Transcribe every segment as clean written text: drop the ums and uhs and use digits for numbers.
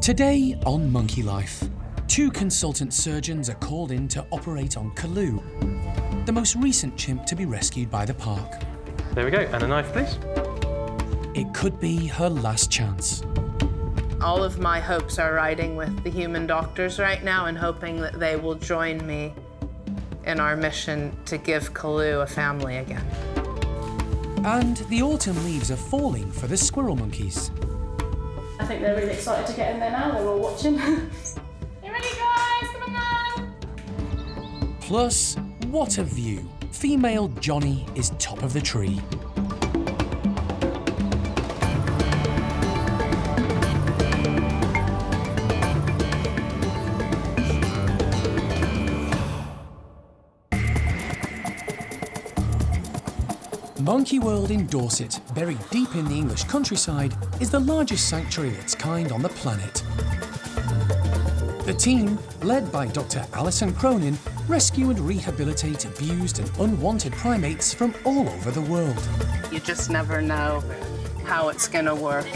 Today on Monkey Life, 2 consultant surgeons are called in to operate on Kalu, the most recent chimp to be rescued by the park. There we go, and a knife, please. It could be her last chance. All of my hopes are riding with the human doctors right now and hoping that they will join me in our mission to give Kalu a family again. And the autumn leaves are falling for the squirrel monkeys. I think they're really excited to get in there now, they're all watching. You ready guys? Come on now! Plus, what a view. Female Johnny is top of the tree. Monkey World in Dorset, buried deep in the English countryside, is the largest sanctuary of its kind on the planet. The team, led by Dr. Alison, rescue and rehabilitate abused and unwanted primates from all over the world. You just never know how it's gonna work.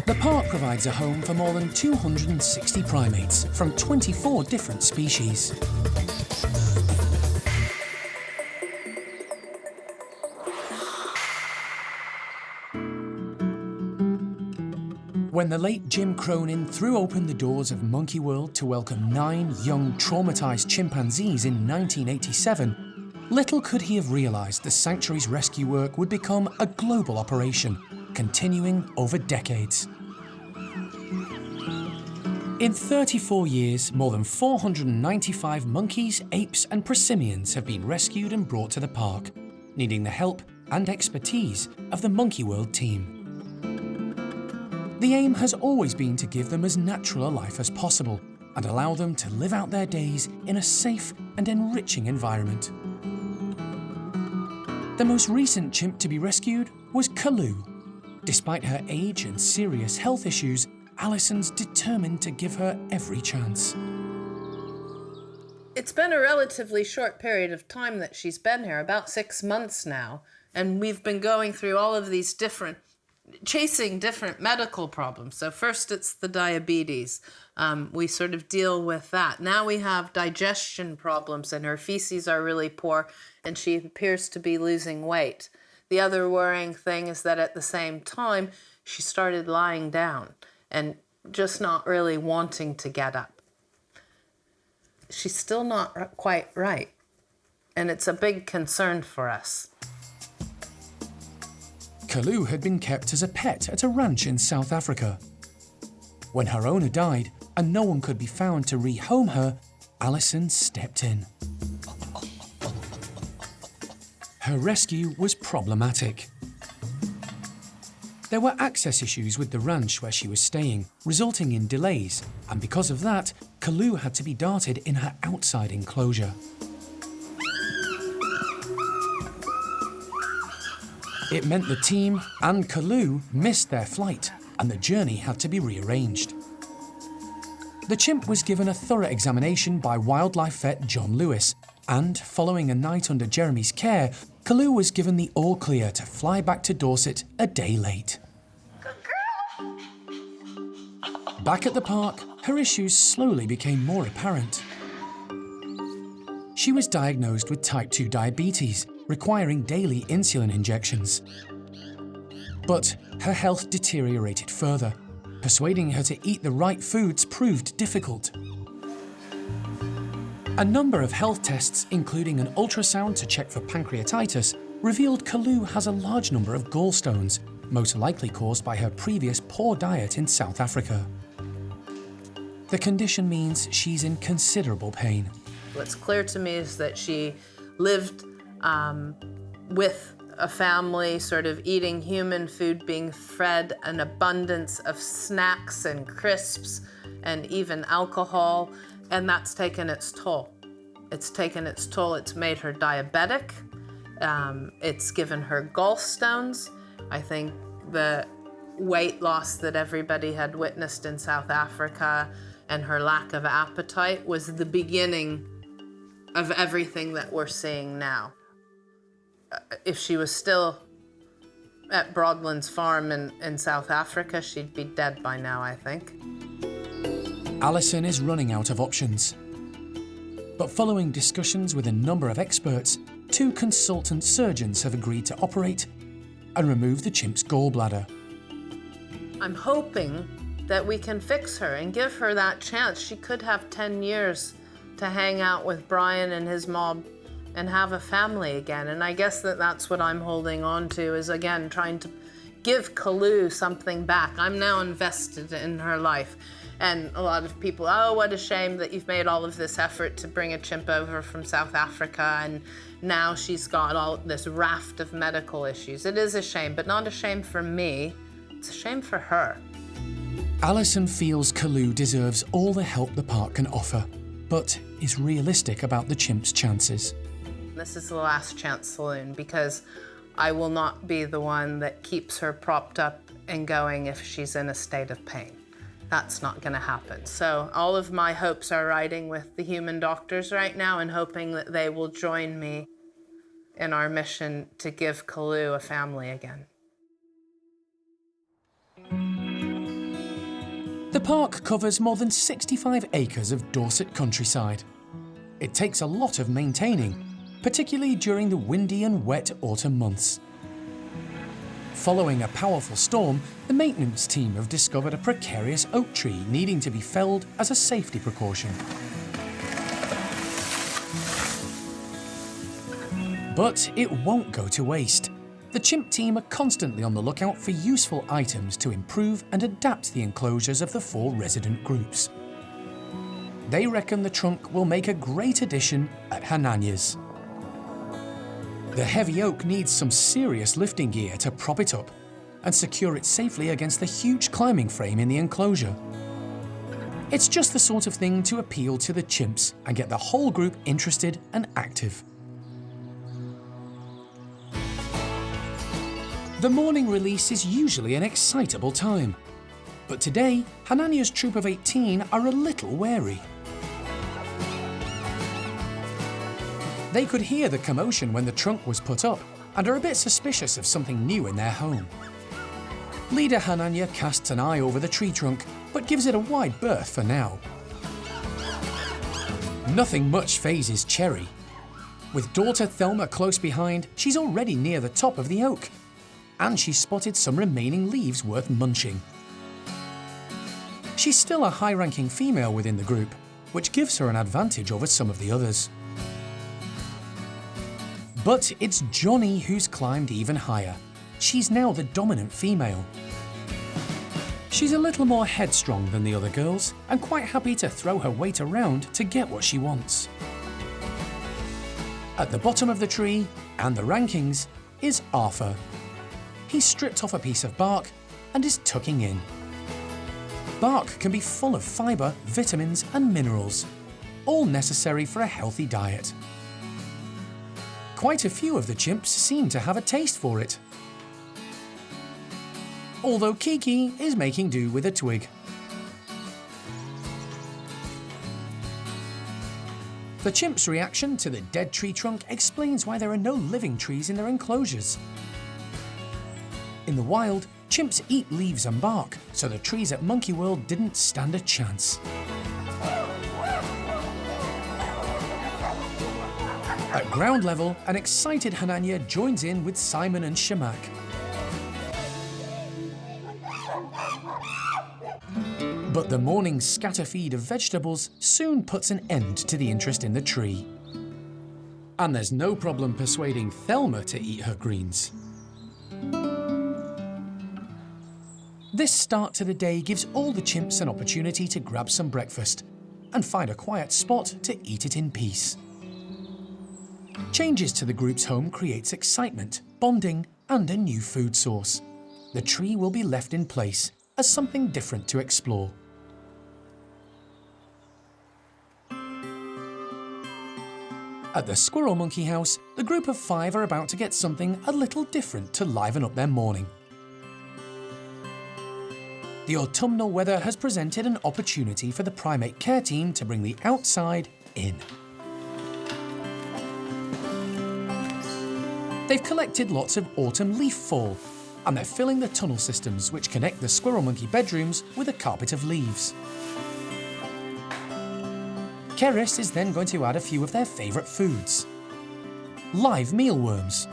The park provides a home for more than 260 primates from 24 different species. When the late Jim Cronin threw open the doors of Monkey World to welcome 9 young, traumatised chimpanzees in 1987, little could he have realised the sanctuary's rescue work would become a global operation, continuing over decades. In 34 years, more than 495 monkeys, apes and prosimians have been rescued and brought to the park, needing the help and expertise of the Monkey World team. The aim has always been to give them as natural a life as possible and allow them to live out their days in a safe and enriching environment. The most recent chimp to be rescued was Kalu. Despite her age and serious health issues, Alison's determined to give her every chance. It's been a relatively short period of time that she's been here, about 6 months now, and we've been going through all of these chasing different medical problems. So first it's the diabetes. We sort of deal with that. Now we have digestion problems and her feces are really poor and she appears to be losing weight. The other worrying thing is that at the same time, she started lying down and just not really wanting to get up. She's still not quite right. And it's a big concern for us. Kalu had been kept as a pet at a ranch in South Africa. When her owner died and no one could be found to rehome her, Alison stepped in. Her rescue was problematic. There were access issues with the ranch where she was staying, resulting in delays, and because of that, Kalu had to be darted in her outside enclosure. It meant the team and Kalu missed their flight, and the journey had to be rearranged. The chimp was given a thorough examination by wildlife vet John Lewis, and following a night under Jeremy's care, Kalu was given the all clear to fly back to Dorset a day late. Good girl! Back at the park, her issues slowly became more apparent. She was diagnosed with type 2 diabetes, requiring daily insulin injections. But her health deteriorated further. Persuading her to eat the right foods proved difficult. A number of health tests, including an ultrasound to check for pancreatitis, revealed Kalu has a large number of gallstones, most likely caused by her previous poor diet in South Africa. The condition means she's in considerable pain. What's clear to me is that she lived with a family, sort of eating human food, being fed an abundance of snacks and crisps and even alcohol, and that's taken its toll. It's taken its toll. It's made her diabetic. It's given her gallstones. I think the weight loss that everybody had witnessed in South Africa and her lack of appetite was the beginning of everything that we're seeing now. If she was still at Broadlands Farm in South Africa, she'd be dead by now, I think. Alison is running out of options. But following discussions with a number of experts, 2 consultant surgeons have agreed to operate and remove the chimp's gallbladder. I'm hoping that we can fix her and give her that chance. She could have 10 years to hang out with Brian and his mob and have a family again. And I guess that's what I'm holding on to, is again trying to give Kalu something back. I'm now invested in her life. And a lot of people, oh, what a shame that you've made all of this effort to bring a chimp over from South Africa and now she's got all this raft of medical issues. It is a shame, but not a shame for me. It's a shame for her. Alison feels Kalu deserves all the help the park can offer, but is realistic about the chimp's chances. This is the last chance saloon because I will not be the one that keeps her propped up and going if she's in a state of pain. That's not going to happen. So all of my hopes are riding with the human doctors right now and hoping that they will join me in our mission to give Kalu a family again. The park covers more than 65 acres of Dorset countryside. It takes a lot of maintaining, particularly during the windy and wet autumn months. Following a powerful storm, the maintenance team have discovered a precarious oak tree needing to be felled as a safety precaution. But it won't go to waste. The chimp team are constantly on the lookout for useful items to improve and adapt the enclosures of the 4 resident groups. They reckon the trunk will make a great addition at Hananya's. The heavy oak needs some serious lifting gear to prop it up and secure it safely against the huge climbing frame in the enclosure. It's just the sort of thing to appeal to the chimps and get the whole group interested and active. The morning release is usually an excitable time, but today, Hananya's troop of 18 are a little wary. They could hear the commotion when the trunk was put up and are a bit suspicious of something new in their home. Leader Hananya casts an eye over the tree trunk, but gives it a wide berth for now. Nothing much phases Cherry. With daughter Thelma close behind, she's already near the top of the oak, and she's spotted some remaining leaves worth munching. She's still a high-ranking female within the group, which gives her an advantage over some of the others. But it's Johnny who's climbed even higher. She's now the dominant female. She's a little more headstrong than the other girls and quite happy to throw her weight around to get what she wants. At the bottom of the tree, and the rankings, is Arthur. He's stripped off a piece of bark and is tucking in. Bark can be full of fibre, vitamins and minerals, all necessary for a healthy diet. Quite a few of the chimps seem to have a taste for it. Although Kiki is making do with a twig. The chimp's reaction to the dead tree trunk explains why there are no living trees in their enclosures. In the wild, chimps eat leaves and bark, so the trees at Monkey World didn't stand a chance. At ground level, an excited Hananya joins in with Simon and Shamak. But the morning's scatter feed of vegetables soon puts an end to the interest in the tree. And there's no problem persuading Thelma to eat her greens. This start to the day gives all the chimps an opportunity to grab some breakfast and find a quiet spot to eat it in peace. Changes to the group's home creates excitement, bonding, and a new food source. The tree will be left in place as something different to explore. At the Squirrel Monkey House, the group of 5 are about to get something a little different to liven up their morning. The autumnal weather has presented an opportunity for the primate care team to bring the outside in. They've collected lots of autumn leaf fall and they're filling the tunnel systems which connect the squirrel monkey bedrooms with a carpet of leaves. Keris is then going to add a few of their favourite foods. Live mealworms.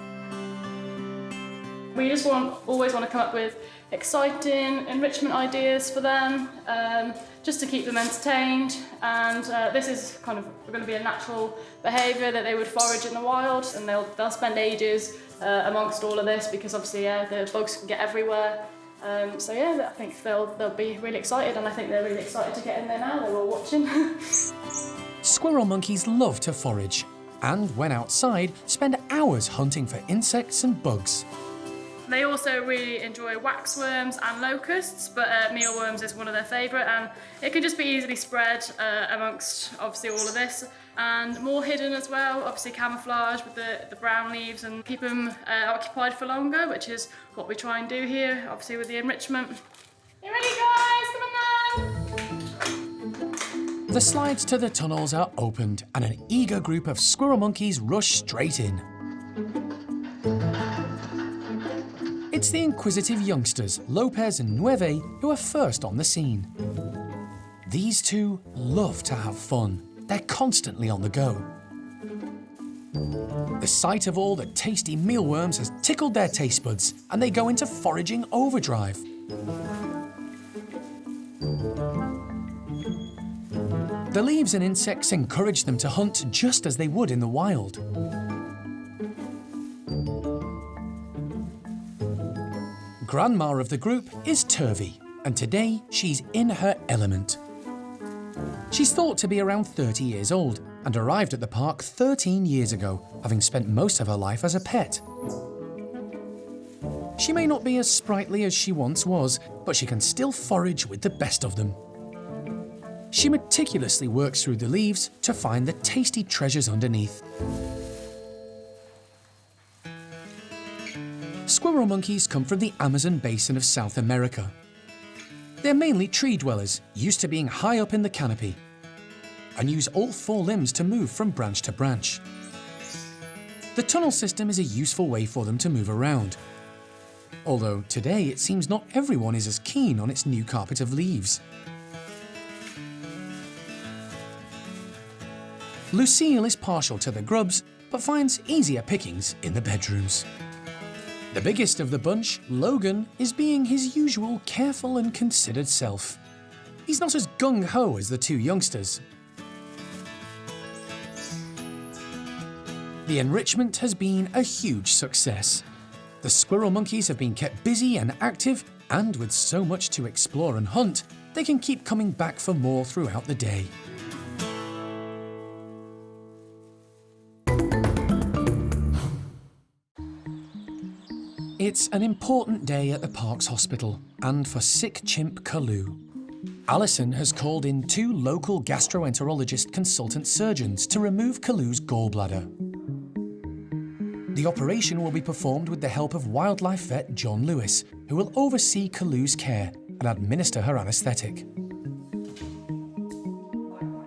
We just always want to come up with exciting enrichment ideas for them, just to keep them entertained. And this is kind of going to be a natural behaviour that they would forage in the wild, and they'll spend ages amongst all of this because obviously the bugs can get everywhere. So yeah, I think they'll be really excited, and I think they're really excited to get in there now. They're all watching. Squirrel monkeys love to forage, and when outside, spend hours hunting for insects and bugs. They also really enjoy waxworms and locusts, but mealworms is one of their favourite, and it can just be easily spread amongst obviously all of this, and more hidden as well, obviously camouflage with the brown leaves and keep them occupied for longer, which is what we try and do here, obviously with the enrichment. You ready guys? Come on now! The slides to the tunnels are opened and an eager group of squirrel monkeys rush straight in. It's the inquisitive youngsters, Lopez and Nueve, who are first on the scene. These two love to have fun. They're constantly on the go. The sight of all the tasty mealworms has tickled their taste buds, and they go into foraging overdrive. The leaves and insects encourage them to hunt just as they would in the wild. Grandma of the group is Turvy, and today she's in her element. She's thought to be around 30 years old and arrived at the park 13 years ago, having spent most of her life as a pet. She may not be as sprightly as she once was, but she can still forage with the best of them. She meticulously works through the leaves to find the tasty treasures underneath. Squirrel monkeys come from the Amazon basin of South America. They're mainly tree dwellers, used to being high up in the canopy, and use all four limbs to move from branch to branch. The tunnel system is a useful way for them to move around, although today it seems not everyone is as keen on its new carpet of leaves. Lucille is partial to the grubs, but finds easier pickings in the bedrooms. The biggest of the bunch, Logan, is being his usual careful and considered self. He's not as gung-ho as the two youngsters. The enrichment has been a huge success. The squirrel monkeys have been kept busy and active, and with so much to explore and hunt, they can keep coming back for more throughout the day. It's an important day at the park's hospital, and for sick Chimp Kalu. Alison has called in two local gastroenterologist consultant surgeons to remove Kalu's gallbladder. The operation will be performed with the help of wildlife vet John Lewis, who will oversee Kalu's care and administer her anaesthetic.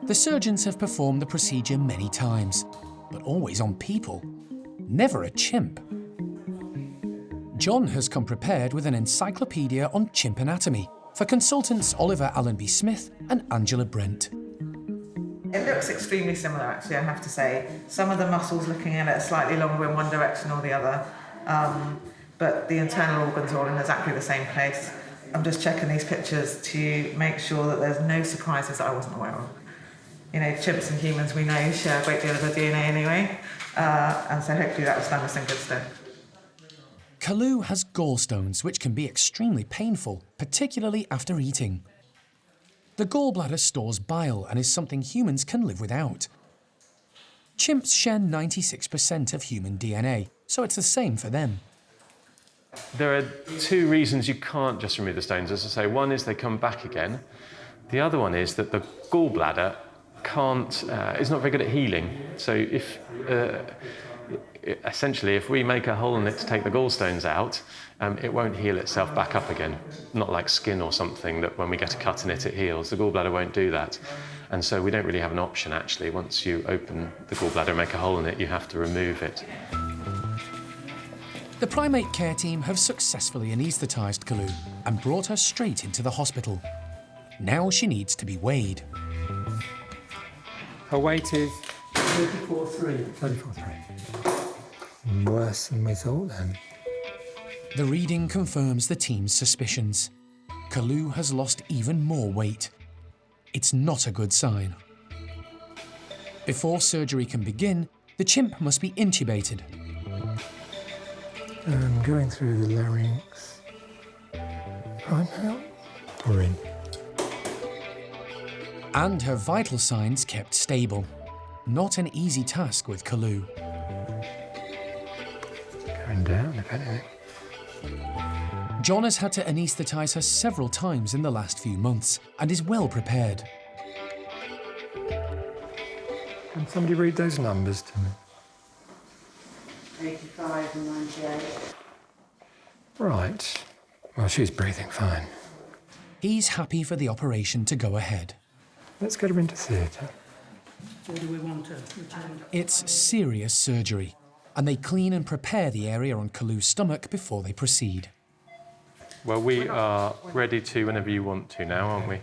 The surgeons have performed the procedure many times, but always on people, never a chimp. John has come prepared with an encyclopedia on chimp anatomy for consultants Oliver Allenby-Smith and Angela Brent. It looks extremely similar, actually, I have to say. Some of the muscles looking at it are slightly longer in one direction or the other, but the internal organs are all in exactly the same place. I'm just checking these pictures to make sure that there's no surprises that I wasn't aware of. You know, chimps and humans, we know, share a great deal of the DNA anyway, and so hopefully that will stand us in good stead. Kalu has gallstones, which can be extremely painful, particularly after eating. The gallbladder stores bile and is something humans can live without. Chimps share 96% of human DNA, so it's the same for them. There are two reasons you can't just remove the stones. As I say, one is they come back again. The other one is that the gallbladder is not very good at healing. So essentially, if we make a hole in it to take the gallstones out, it won't heal itself back up again. Not like skin or something that when we get a cut in it, it heals. The gallbladder won't do that. And so we don't really have an option, actually. Once you open the gallbladder and make a hole in it, you have to remove it. The primate care team have successfully anaesthetised Kalu and brought her straight into the hospital. Now she needs to be weighed. Her weight is 34.3. 34.3. Worse than we thought then. The reading confirms the team's suspicions. Kalu has lost even more weight. It's not a good sign. Before surgery can begin, the chimp must be intubated. Going through the larynx. Right now, we're in. And her vital signs kept stable. Not an easy task with Kalu. Going down, if anything. John has had to anaesthetise her several times in the last few months and is well prepared. Can somebody read those numbers to me? 85 and 98. Right. Well, she's breathing fine. He's happy for the operation to go ahead. Let's get her into theatre. Or do we want to return? It's serious surgery, and they clean and prepare the area on Kalu's stomach before they proceed. Well, we are ready to whenever you want to now, aren't we?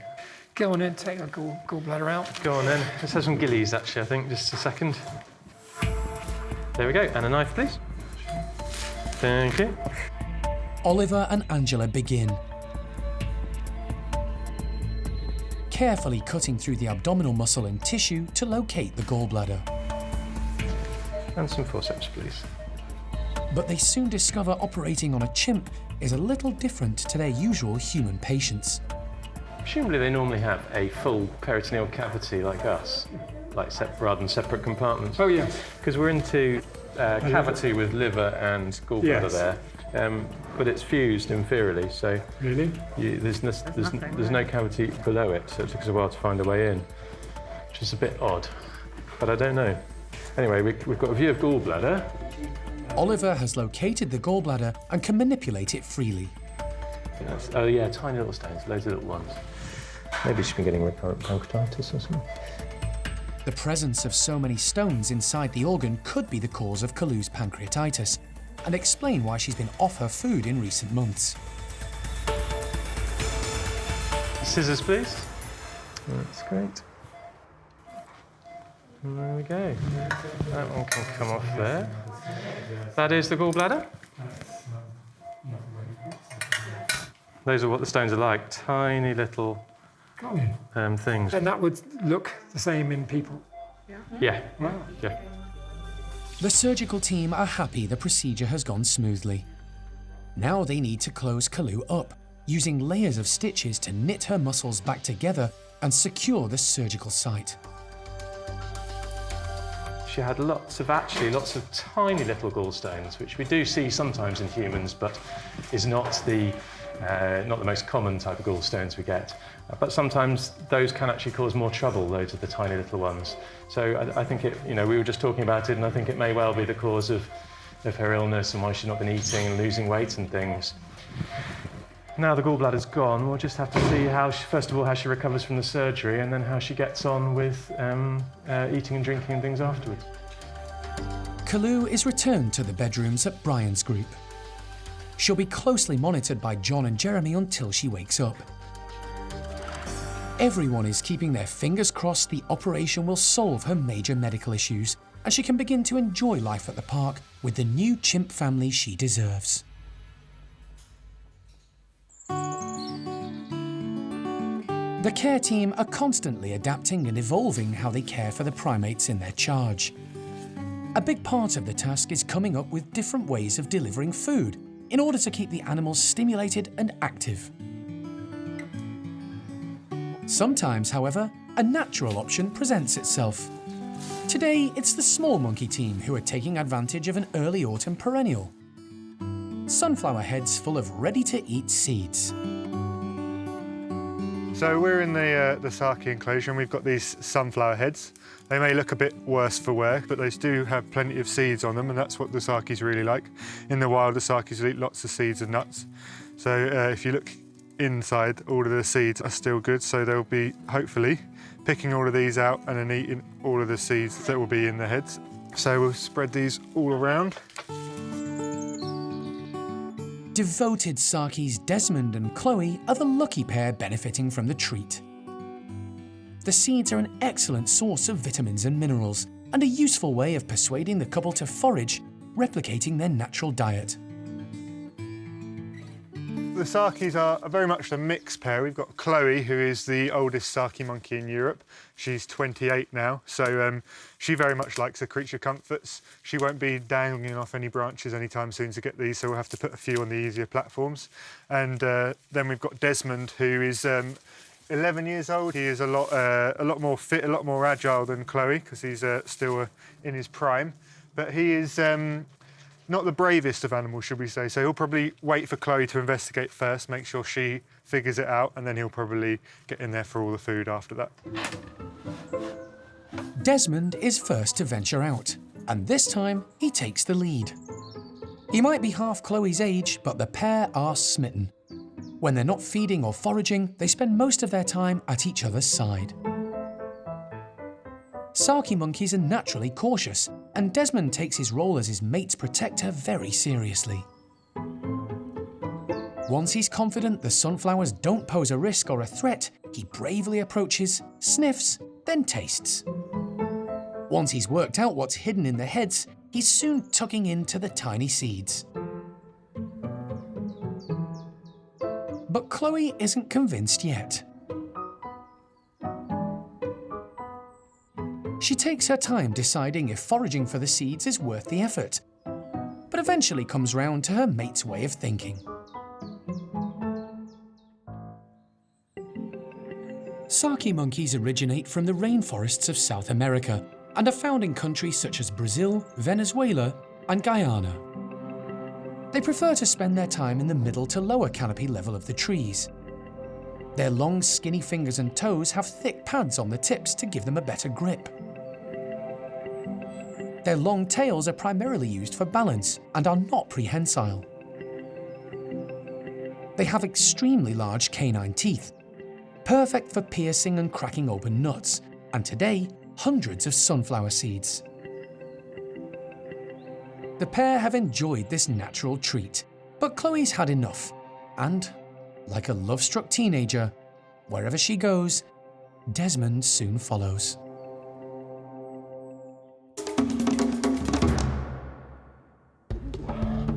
Go on in, take her gallbladder out. Go on then. Let's have some gillies, actually, I think. Just a second. There we go. And a knife, please. Thank you. Oliver and Angela begin. Carefully cutting through the abdominal muscle and tissue to locate the gallbladder. And some forceps, please. But they soon discover operating on a chimp is a little different to their usual human patients. Presumably they normally have a full peritoneal cavity like us, like rather than separate compartments. Oh, yeah. Because we're into cavity with liver and gallbladder there, but it's fused inferiorly, so Really? there's no cavity below it, so it took us a while to find a way in, which is a bit odd, but I don't know. Anyway, we've got a view of gallbladder. Oliver has located the gallbladder and can manipulate it freely. Oh yeah, tiny little stones, loads of little ones. Maybe she's been getting recurrent pancreatitis or something. The presence of so many stones inside the organ could be the cause of Kalu's pancreatitis and explain why she's been off her food in recent months. Scissors, please. That's great. And there we go. That one can come off there. That is the gallbladder. Those are what the stones are like, tiny little things. And that would look the same in people? Yeah. Wow. Yeah. The surgical team are happy the procedure has gone smoothly. Now they need to close Kalu up, using layers of stitches to knit her muscles back together and secure the surgical site. She had lots of tiny little gallstones, which we do see sometimes in humans, but is not the most common type of gallstones we get. But sometimes those can actually cause more trouble, those are the tiny little ones. So I think we were just talking about it, and I think it may well be the cause of her illness and why she's not been eating and losing weight and things. Now the gallbladder's gone, we'll just have to see first of all how she recovers from the surgery, and then how she gets on with eating and drinking and things afterwards. Kalu is returned to the bedrooms at Brian's group. She'll be closely monitored by John and Jeremy until she wakes up. Everyone is keeping their fingers crossed the operation will solve her major medical issues and she can begin to enjoy life at the park with the new chimp family she deserves. The care team are constantly adapting and evolving how they care for the primates in their charge. A big part of the task is coming up with different ways of delivering food in order to keep the animals stimulated and active. Sometimes, however, a natural option presents itself. Today, it's the small monkey team who are taking advantage of an early autumn perennial. Sunflower heads full of ready-to-eat seeds. So we're in the saki enclosure, and we've got these sunflower heads. They may look a bit worse for wear, but they do have plenty of seeds on them, and that's what the sakis really like. In the wild, the sakis will eat lots of seeds and nuts. So if you look inside, all of the seeds are still good, so they'll be, hopefully, picking all of these out and then eating all of the seeds that will be in the heads. So we'll spread these all around. Devoted Sakis Desmond and Chloe are the lucky pair benefiting from the treat. The seeds are an excellent source of vitamins and minerals, and a useful way of persuading the couple to forage, replicating their natural diet. The Sakis are very much a mixed pair. We've got Chloe, who is the oldest Saki monkey in Europe. She's 28 now, so she very much likes her creature comforts. She won't be dangling off any branches anytime soon to get these, so we'll have to put a few on the easier platforms. And then we've got Desmond, who is 11 years old. He is a lot more fit, a lot more agile than Chloe, because he's still in his prime. But he is not the bravest of animals, should we say. So he'll probably wait for Chloe to investigate first, make sure she figures it out, and then he'll probably get in there for all the food after that. Desmond is first to venture out, and this time he takes the lead. He might be half Chloe's age, but the pair are smitten. When they're not feeding or foraging, they spend most of their time at each other's side. Saki monkeys are naturally cautious, and Desmond takes his role as his mate's protector very seriously. Once he's confident the sunflowers don't pose a risk or a threat, he bravely approaches, sniffs, then tastes. Once he's worked out what's hidden in the heads, he's soon tucking into the tiny seeds. But Chloe isn't convinced yet. She takes her time deciding if foraging for the seeds is worth the effort, but eventually comes round to her mate's way of thinking. Saki monkeys originate from the rainforests of South America and are found in countries such as Brazil, Venezuela, and Guyana. They prefer to spend their time in the middle to lower canopy level of the trees. Their long, skinny fingers and toes have thick pads on the tips to give them a better grip. Their long tails are primarily used for balance and are not prehensile. They have extremely large canine teeth, perfect for piercing and cracking open nuts, and today, hundreds of sunflower seeds. The pair have enjoyed this natural treat, but Chloe's had enough, and, like a love-struck teenager, wherever she goes, Desmond soon follows.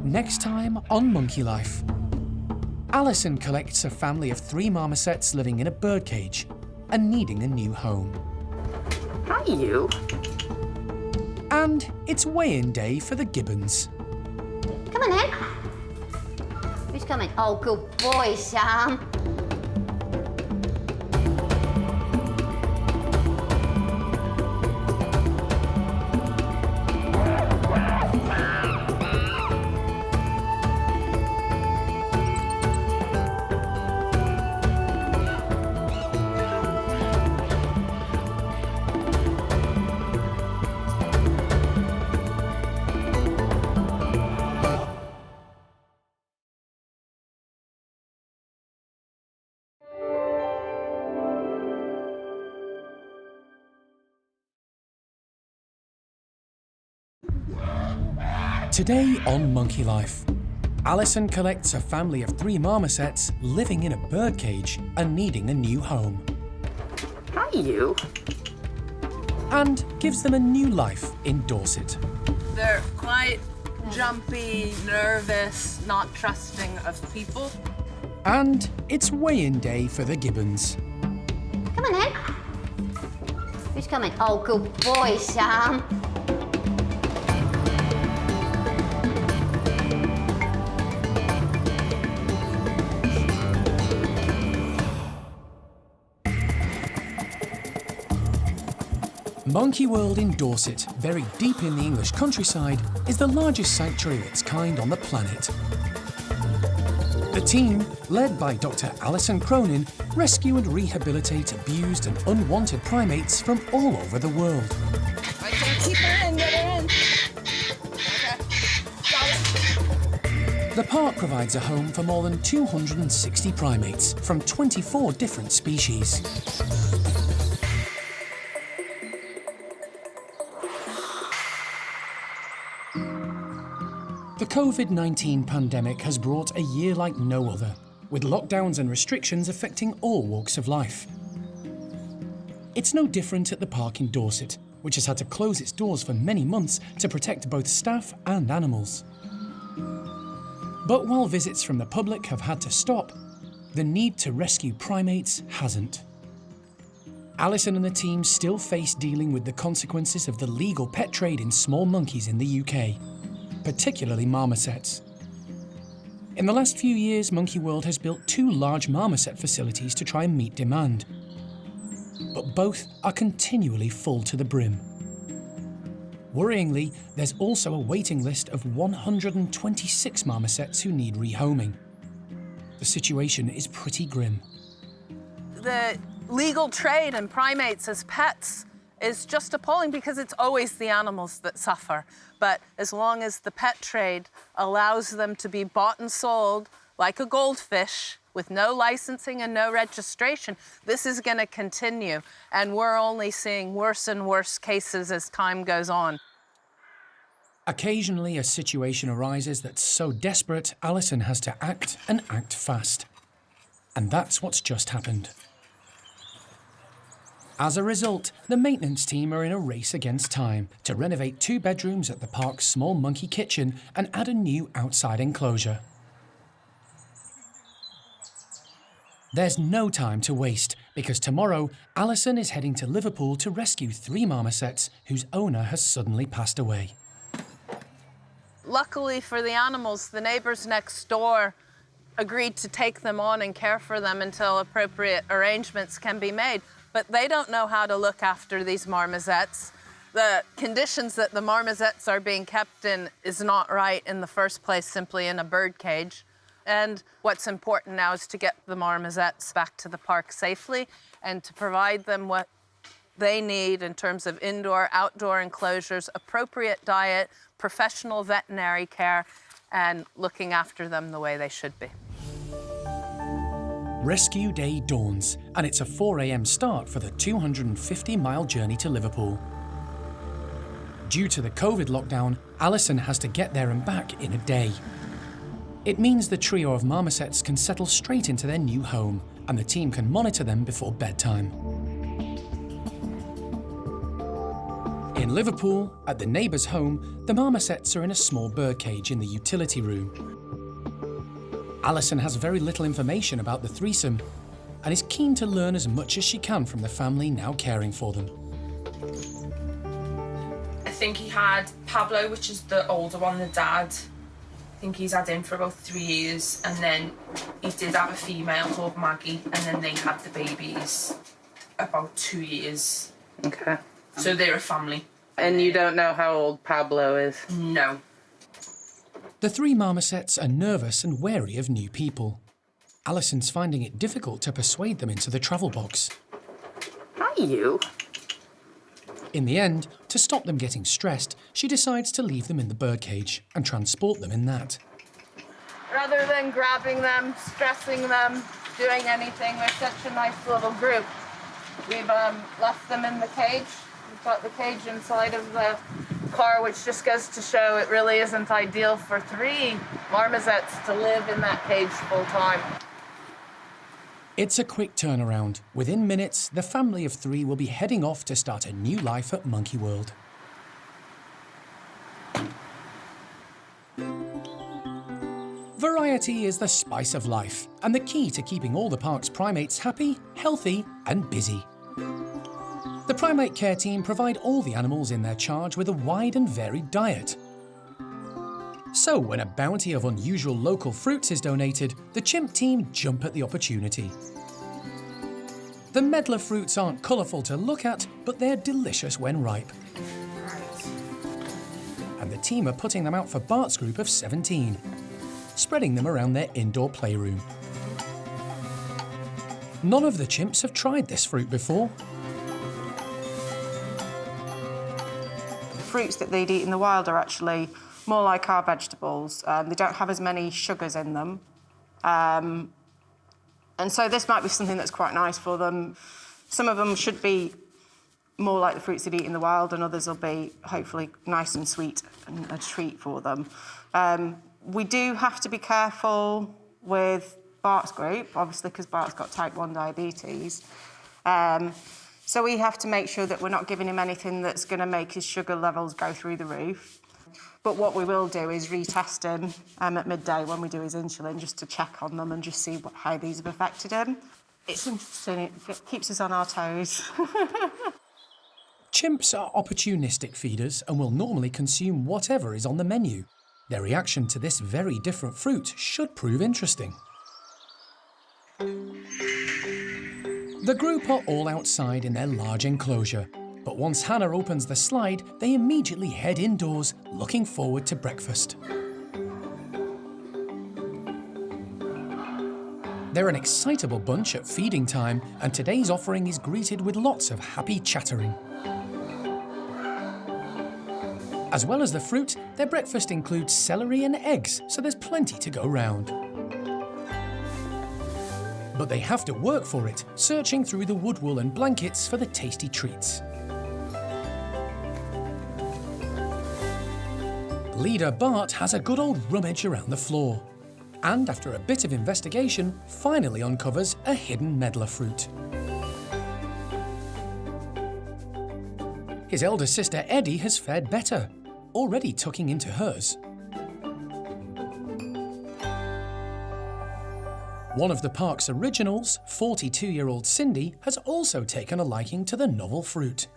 Next time on Monkey Life. Alison collects a family of 3 marmosets living in a birdcage and needing a new home. Hi, you. And it's weigh-in day for the gibbons. Come on in. Who's coming? Oh, good boy, Sam. Today on Monkey Life, Alison collects a family of 3 marmosets living in a birdcage and needing a new home. Hi, you. And gives them a new life in Dorset. They're quite jumpy, nervous, not trusting of people. And it's weigh-in day for the gibbons. Come on in. Who's coming? Oh, good boy, Sam. Monkey World in Dorset, very deep in the English countryside, is the largest sanctuary of its kind on the planet. The team, led by Dr. Alison Cronin, rescue and rehabilitate abused and unwanted primates from all over the world. I can keep her in, get her in. Okay, got it. The park provides a home for more than 260 primates from 24 different species. The COVID-19 pandemic has brought a year like no other, with lockdowns and restrictions affecting all walks of life. It's no different at the park in Dorset, which has had to close its doors for many months to protect both staff and animals. But while visits from the public have had to stop, the need to rescue primates hasn't. Alison and the team still face dealing with the consequences of the legal pet trade in small monkeys in the UK, particularly marmosets. In the last few years, Monkey World has built 2 large marmoset facilities to try and meet demand. But both are continually full to the brim. Worryingly, there's also a waiting list of 126 marmosets who need rehoming. The situation is pretty grim. The legal trade in primates as pets is just appalling because it's always the animals that suffer. But as long as the pet trade allows them to be bought and sold like a goldfish with no licensing and no registration, this is going to continue. And we're only seeing worse and worse cases as time goes on. Occasionally, a situation arises that's so desperate, Alison has to act and act fast. And that's what's just happened. As a result, the maintenance team are in a race against time to renovate 2 bedrooms at the park's small monkey kitchen and add a new outside enclosure. There's no time to waste, because tomorrow, Alison is heading to Liverpool to rescue 3 marmosets whose owner has suddenly passed away. Luckily for the animals, the neighbours next door agreed to take them on and care for them until appropriate arrangements can be made. But they don't know how to look after these marmosets. The conditions that the marmosets are being kept in is not right in the first place, simply in a birdcage. And what's important now is to get the marmosets back to the park safely and to provide them what they need in terms of indoor, outdoor enclosures, appropriate diet, professional veterinary care, and looking after them the way they should be. Rescue day dawns, and it's a 4 a.m. start for the 250-mile journey to Liverpool. Due to the COVID lockdown, Alison has to get there and back in a day. It means the trio of marmosets can settle straight into their new home, and the team can monitor them before bedtime. In Liverpool, at the neighbour's home, the marmosets are in a small birdcage in the utility room. Alison has very little information about the threesome and is keen to learn as much as she can from the family now caring for them. I think he had Paulo, which is the older one, the dad. I think he's had him for about 3 years, and then he did have a female called Maggie, and then they had the babies about 2 years. Okay. So they're a family. And you don't know how old Paulo is? No. The 3 marmosets are nervous and wary of new people. Alison's finding it difficult to persuade them into the travel box. Hi, you. In the end, to stop them getting stressed, she decides to leave them in the birdcage and transport them in that. Rather than grabbing them, stressing them, doing anything, we're such a nice little group. We've left them in the cage. We've got the cage inside of the car, which just goes to show it really isn't ideal for 3 marmosets to live in that cage full time. It's a quick turnaround. Within minutes, the family of 3 will be heading off to start a new life at Monkey World. Variety is the spice of life and the key to keeping all the park's primates happy, healthy, and busy. The primate care team provide all the animals in their charge with a wide and varied diet. So when a bounty of unusual local fruits is donated, the chimp team jump at the opportunity. The medlar fruits aren't colourful to look at, but they're delicious when ripe. And the team are putting them out for Bart's group of 17, spreading them around their indoor playroom. None of the chimps have tried this fruit before. Fruits that they'd eat in the wild are actually more like our vegetables. They don't have as many sugars in them. And so this might be something that's quite nice for them. Some of them should be more like the fruits they'd eat in the wild, and others will be hopefully nice and sweet and a treat for them. We do have to be careful with Bart's group, obviously, because Bart's got type 1 diabetes. So we have to make sure that we're not giving him anything that's going to make his sugar levels go through the roof. But what we will do is retest him at midday when we do his insulin, just to check on them and just see how these have affected him. It's interesting, it keeps us on our toes. Chimps are opportunistic feeders and will normally consume whatever is on the menu. Their reaction to this very different fruit should prove interesting. The group are all outside in their large enclosure, but once Hannah opens the slide, they immediately head indoors, looking forward to breakfast. They're an excitable bunch at feeding time, and today's offering is greeted with lots of happy chattering. As well as the fruit, their breakfast includes celery and eggs, so there's plenty to go round. But they have to work for it, searching through the wood wool and blankets for the tasty treats. Leader Bart has a good old rummage around the floor, and after a bit of investigation, finally uncovers a hidden medlar fruit. His elder sister Eddie has fared better, already tucking into hers. One of the park's originals, 42-year-old Cindy, has also taken a liking to the novel fruit.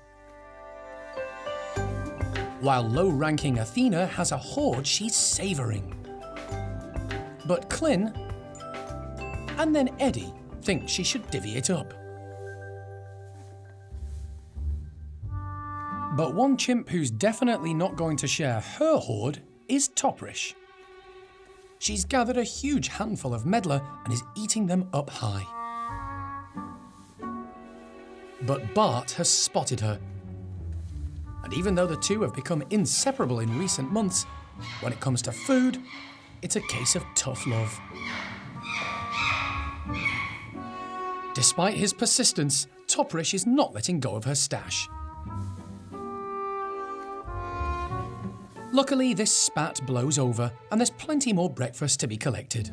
While low-ranking Athena has a hoard she's savouring. But Clin, and then Eddie, think she should divvy it up. But one chimp who's definitely not going to share her hoard is Toprish. She's gathered a huge handful of medlar and is eating them up high. But Bart has spotted her. And even though the two have become inseparable in recent months, when it comes to food, it's a case of tough love. Despite his persistence, Toprish is not letting go of her stash. Luckily, this spat blows over and there's plenty more breakfast to be collected.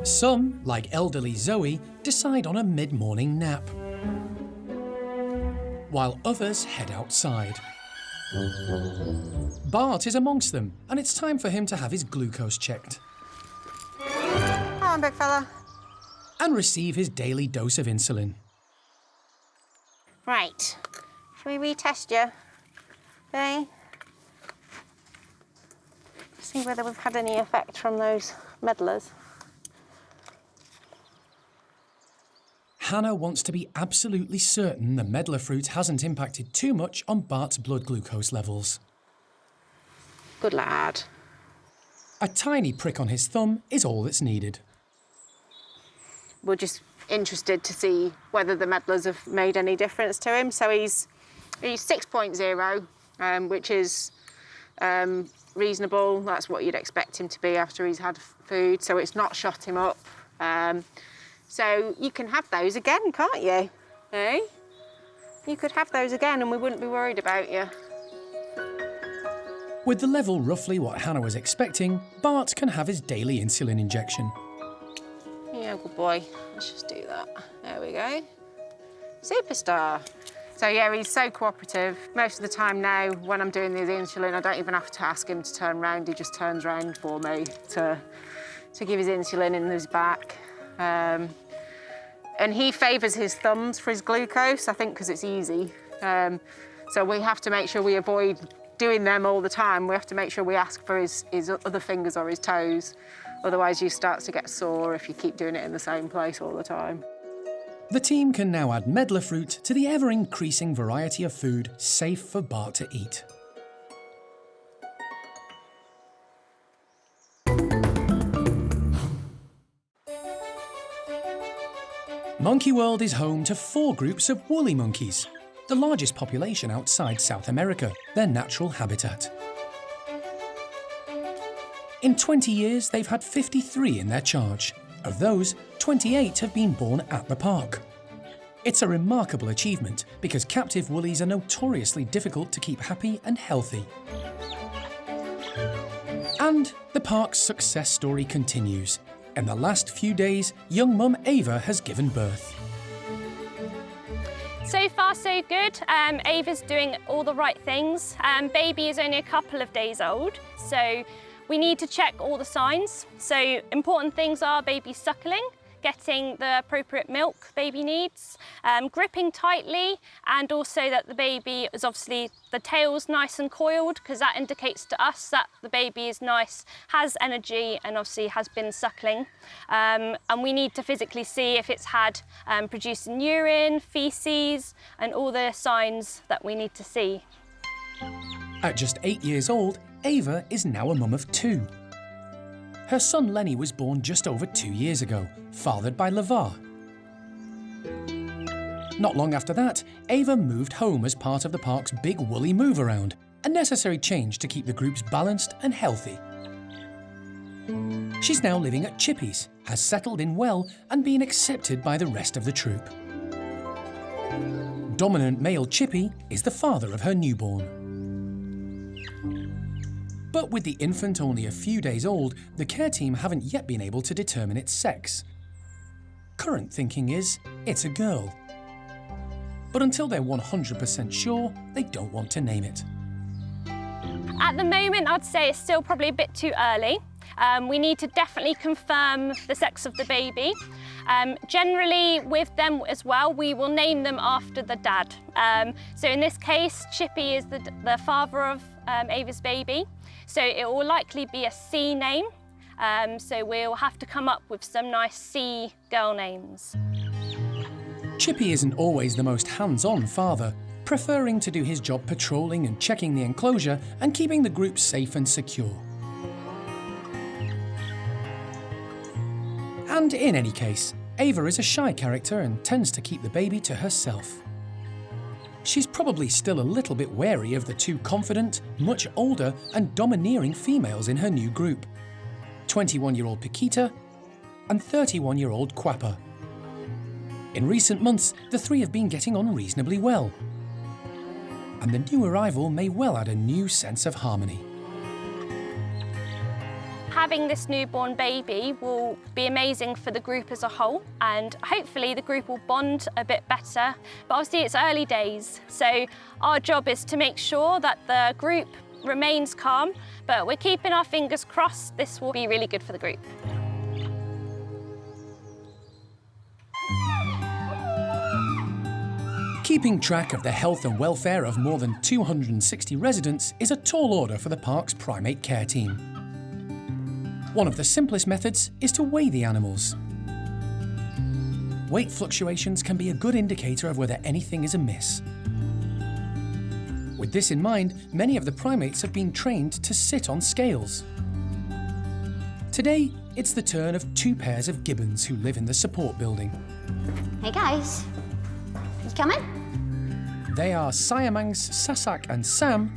Some, like elderly Zoe, decide on a mid-morning nap, while others head outside. Bart is amongst them, and it's time for him to have his glucose checked. Come on, big fella. And receive his daily dose of insulin. Right. Shall we retest you? Okay. See whether we've had any effect from those medlars. Hannah wants to be absolutely certain the medlar fruit hasn't impacted too much on Bart's blood glucose levels. Good lad. A tiny prick on his thumb is all that's needed. We're just interested to see whether the medlars have made any difference to him. So he's 6.0, which is reasonable. That's what you'd expect him to be after he's had food. So it's not shot him up. So you can have those again, can't you? Eh? You could have those again and we wouldn't be worried about you. With the level roughly what Hannah was expecting, Bart can have his daily insulin injection. Yeah, good boy. Let's just do that. There we go. Superstar. So yeah, he's so cooperative. Most of the time now, when I'm doing the insulin, I don't even have to ask him to turn round. He just turns round for me to give his insulin in his back. And he favours his thumbs for his glucose, I think, because it's easy. So we have to make sure we avoid doing them all the time. We have to make sure we ask for his other fingers or his toes. Otherwise, you start to get sore if you keep doing it in the same place all the time. The team can now add medlar fruit to the ever-increasing variety of food safe for Bart to eat. Monkey World is home to 4 groups of woolly monkeys, the largest population outside South America, their natural habitat. In 20 years, they've had 53 in their charge, Of those, 28 have been born at the park. It's a remarkable achievement because captive woollies are notoriously difficult to keep happy and healthy. And the park's success story continues. In the last few days, young mum Ava has given birth. So far, so good. Ava's doing all the right things. Baby is only a couple of days old, so we need to check all the signs. So important things are baby suckling, getting the appropriate milk baby needs, gripping tightly, and also that the baby is obviously, the tail's nice and coiled, because that indicates to us that the baby is nice, has energy, and obviously has been suckling. And we need to physically see if it's had producing urine, feces, and all the signs that we need to see. At just 8 years old, Ava is now a mum of 2. Her son Lenny was born just over 2 years ago, fathered by Lavar. Not long after that, Ava moved home as part of the park's big woolly move around, a necessary change to keep the groups balanced and healthy. She's now living at Chippy's, has settled in well and been accepted by the rest of the troop. Dominant male Chippy is the father of her newborn. But with the infant only a few days old, the care team haven't yet been able to determine its sex. Current thinking is it's a girl. But until they're 100% sure, they don't want to name it. At the moment, I'd say it's still probably a bit too early. We need to definitely confirm the sex of the baby. Generally, with them as well, we will name them after the dad. So in this case, Chippy is the father of Ava's baby. So it will likely be a C name. So we'll have to come up with some nice C girl names. Chippy isn't always the most hands-on father, preferring to do his job patrolling and checking the enclosure and keeping the group safe and secure. And in any case, Ava is a shy character and tends to keep the baby to herself. She's probably still a little bit wary of the 2 confident, much older and domineering females in her new group, 21-year-old Paquita and 31-year-old Quapper. In recent months, the 3 have been getting on reasonably well, and the new arrival may well add a new sense of harmony. Having this newborn baby will be amazing for the group as a whole, and hopefully the group will bond a bit better. But obviously it's early days, so our job is to make sure that the group remains calm, but we're keeping our fingers crossed this will be really good for the group. Keeping track of the health and welfare of more than 260 residents is a tall order for the park's primate care team. One of the simplest methods is to weigh the animals. Weight fluctuations can be a good indicator of whether anything is amiss. With this in mind, many of the primates have been trained to sit on scales. Today, it's the turn of 2 pairs of gibbons who live in the support building. Hey guys, you coming? They are siamangs Sasak and Sam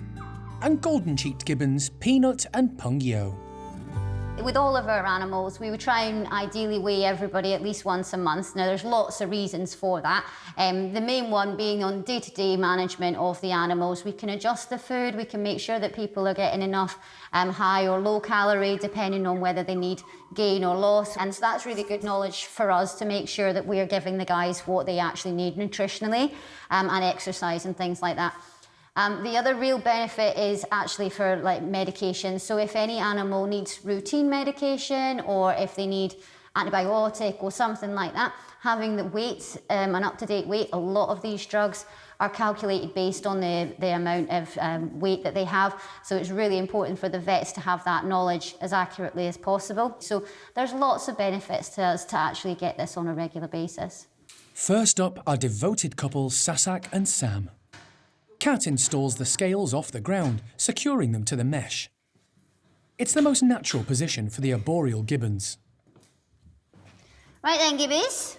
and golden-cheeked gibbons Peanut and Pung Yo. With all of our animals, we would try and ideally weigh everybody at least once a month. Now, there's lots of reasons for that. The main one being on day-to-day management of the animals. We can adjust the food, we can make sure that people are getting enough high or low calorie, depending on whether they need gain or loss. And so that's really good knowledge for us to make sure that we are giving the guys what they actually need nutritionally and exercise and things like that. The other real benefit is actually for like medication. So if any animal needs routine medication or if they need antibiotic or something like that, having the weight, an up-to-date weight, a lot of these drugs are calculated based on the amount of weight that they have. So it's really important for the vets to have that knowledge as accurately as possible. So there's lots of benefits to us to actually get this on a regular basis. First up are devoted couple Sasak and Sam. Kat installs the scales off the ground, securing them to the mesh. It's the most natural position for the arboreal gibbons. Right then, gibbies.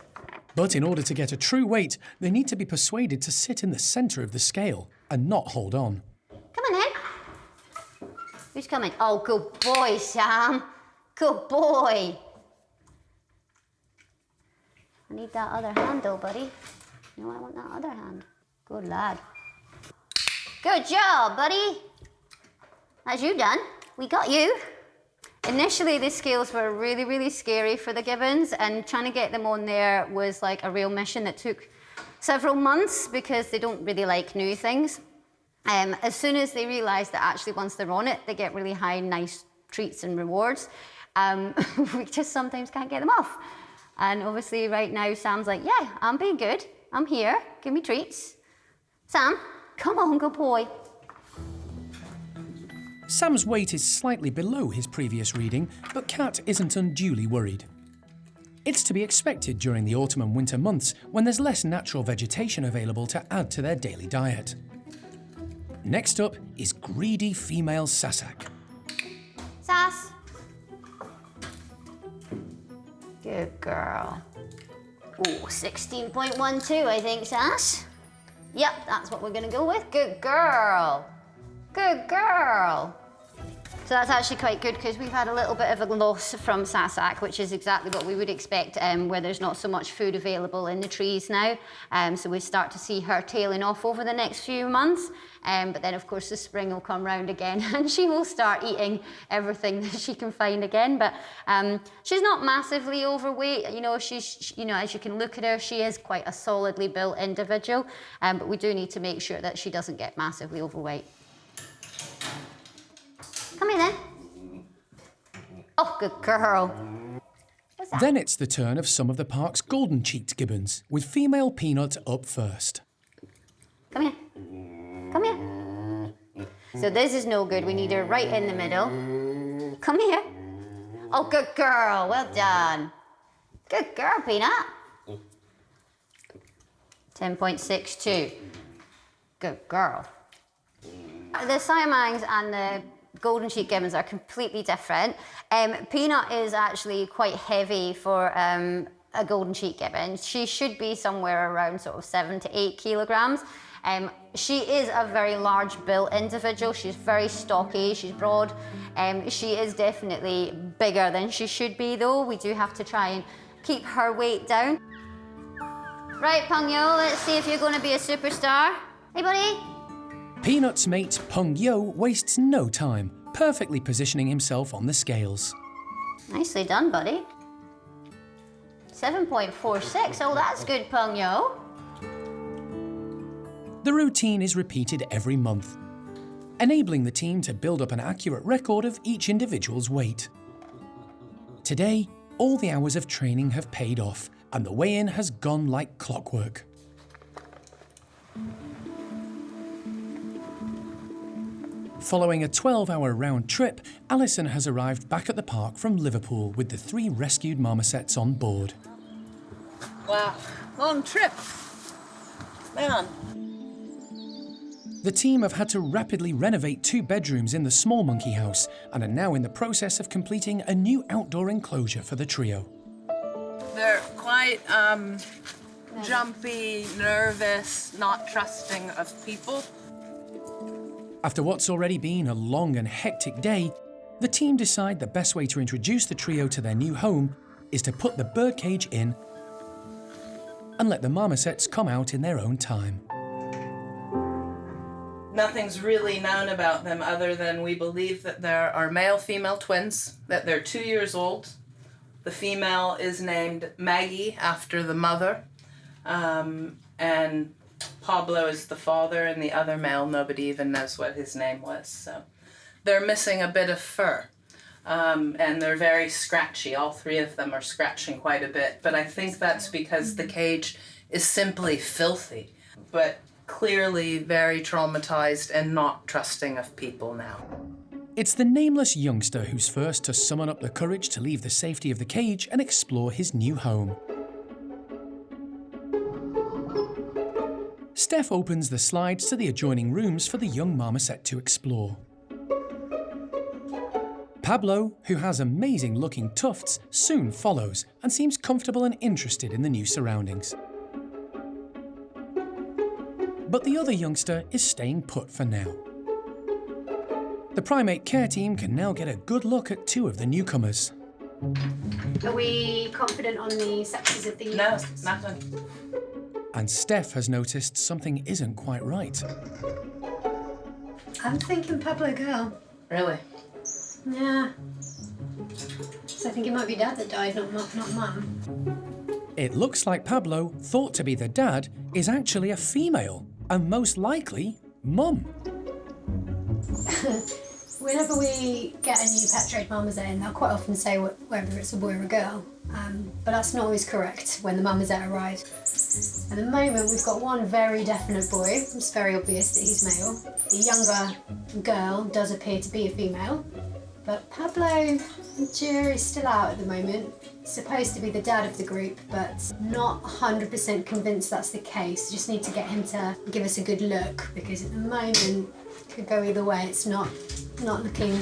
But in order to get a true weight, they need to be persuaded to sit in the centre of the scale and not hold on. Come on then. Who's coming? Oh, good boy, Sam. Good boy. I need that other hand though, buddy. You know, I want that other hand. Good lad. Good job, buddy. That's you done. We got you. Initially, the scales were really, really scary for the gibbons, and trying to get them on there was like a real mission that took several months because they don't really like new things. As soon as they realise that actually once they're on it, they get really high, nice treats and rewards, we just sometimes can't get them off. And obviously right now, Sam's like, yeah, I'm being good. I'm here. Give me treats. Sam, come on, good boy. Sam's weight is slightly below his previous reading, but Kat isn't unduly worried. It's to be expected during the autumn and winter months when there's less natural vegetation available to add to their daily diet. Next up is greedy female Sasak. Sass. Good girl. Ooh, 16.12, I think, Sass. Yep, that's what we're gonna go with. Good girl. Good girl. So that's actually quite good because we've had a little bit of a loss from Sasak, which is exactly what we would expect where there's not so much food available in the trees now. So we start to see her tailing off over the next few months. But then, of course, the spring will come round again and she will start eating everything that she can find again. But she's not massively overweight. You know, she's, you know, as you can look at her, she is quite a solidly built individual. But we do need to make sure that she doesn't get massively overweight. Come here then. Oh, good girl. Then it's the turn of some of the park's golden-cheeked gibbons, with female Peanut up first. Come here. Come here. So this is no good. We need her right in the middle. Come here. Oh, good girl. Well done. Good girl, Peanut. 10.62. Good girl. The siamangs and the golden cheek gibbons are completely different. Peanut is actually quite heavy for a golden cheek gibbon. She should be somewhere around sort of 7 to 8 kilograms. She is a very large built individual. She's very stocky, she's broad. She is definitely bigger than she should be though. We do have to try and keep her weight down. Right, Pung Yo, let's see if you're going to be a superstar. Hey, buddy. Peanut's mate, Pung Yo, wastes no time, perfectly positioning himself on the scales. Nicely done, buddy. 7.46, oh, that's good, Pung Yo. The routine is repeated every month, enabling the team to build up an accurate record of each individual's weight. Today, all the hours of training have paid off, and the weigh-in has gone like clockwork. Following a 12-hour round trip, Alison has arrived back at the park from Liverpool with the 3 rescued marmosets on board. Wow, long trip. Man. The team have had to rapidly renovate 2 bedrooms in the small monkey house and are now in the process of completing a new outdoor enclosure for the trio. They're quite jumpy, nervous, not trusting of people. After what's already been a long and hectic day, the team decide the best way to introduce the trio to their new home is to put the birdcage in and let the marmosets come out in their own time. Nothing's really known about them other than we believe that there are male-female twins, that they're 2 years old. The female is named Maggie after the mother, and Paulo is the father, and the other male, nobody even knows what his name was. So they're missing a bit of fur, and they're very scratchy. All 3 of them are scratching quite a bit, but I think that's because the cage is simply filthy, but clearly very traumatized and not trusting of people now. It's the nameless youngster who's first to summon up the courage to leave the safety of the cage and explore his new home. Steph opens the slides to the adjoining rooms for the young marmoset to explore. Pablo, who has amazing-looking tufts, soon follows and seems comfortable and interested in the new surroundings. But the other youngster is staying put for now. The primate care team can now get a good look at 2 of the newcomers. Are we confident on the sexes of the... No, nothing. And Steph has noticed something isn't quite right. I'm thinking Pablo girl. Really? Yeah. So I think it might be Dad that died, not Mum. It looks like Pablo, thought to be the dad, is actually a female, and most likely, Mum. Whenever we get a new pet trade marmoset in, they'll quite often say whether it's a boy or a girl, but that's not always correct when the marmoset arrives. At the moment, we've got one very definite boy. It's very obvious that he's male. The younger girl does appear to be a female, but Pablo, the jury's still out at the moment. He's supposed to be the dad of the group, but not 100% convinced that's the case. Just need to get him to give us a good look, because at the moment, it could go either way. It's not looking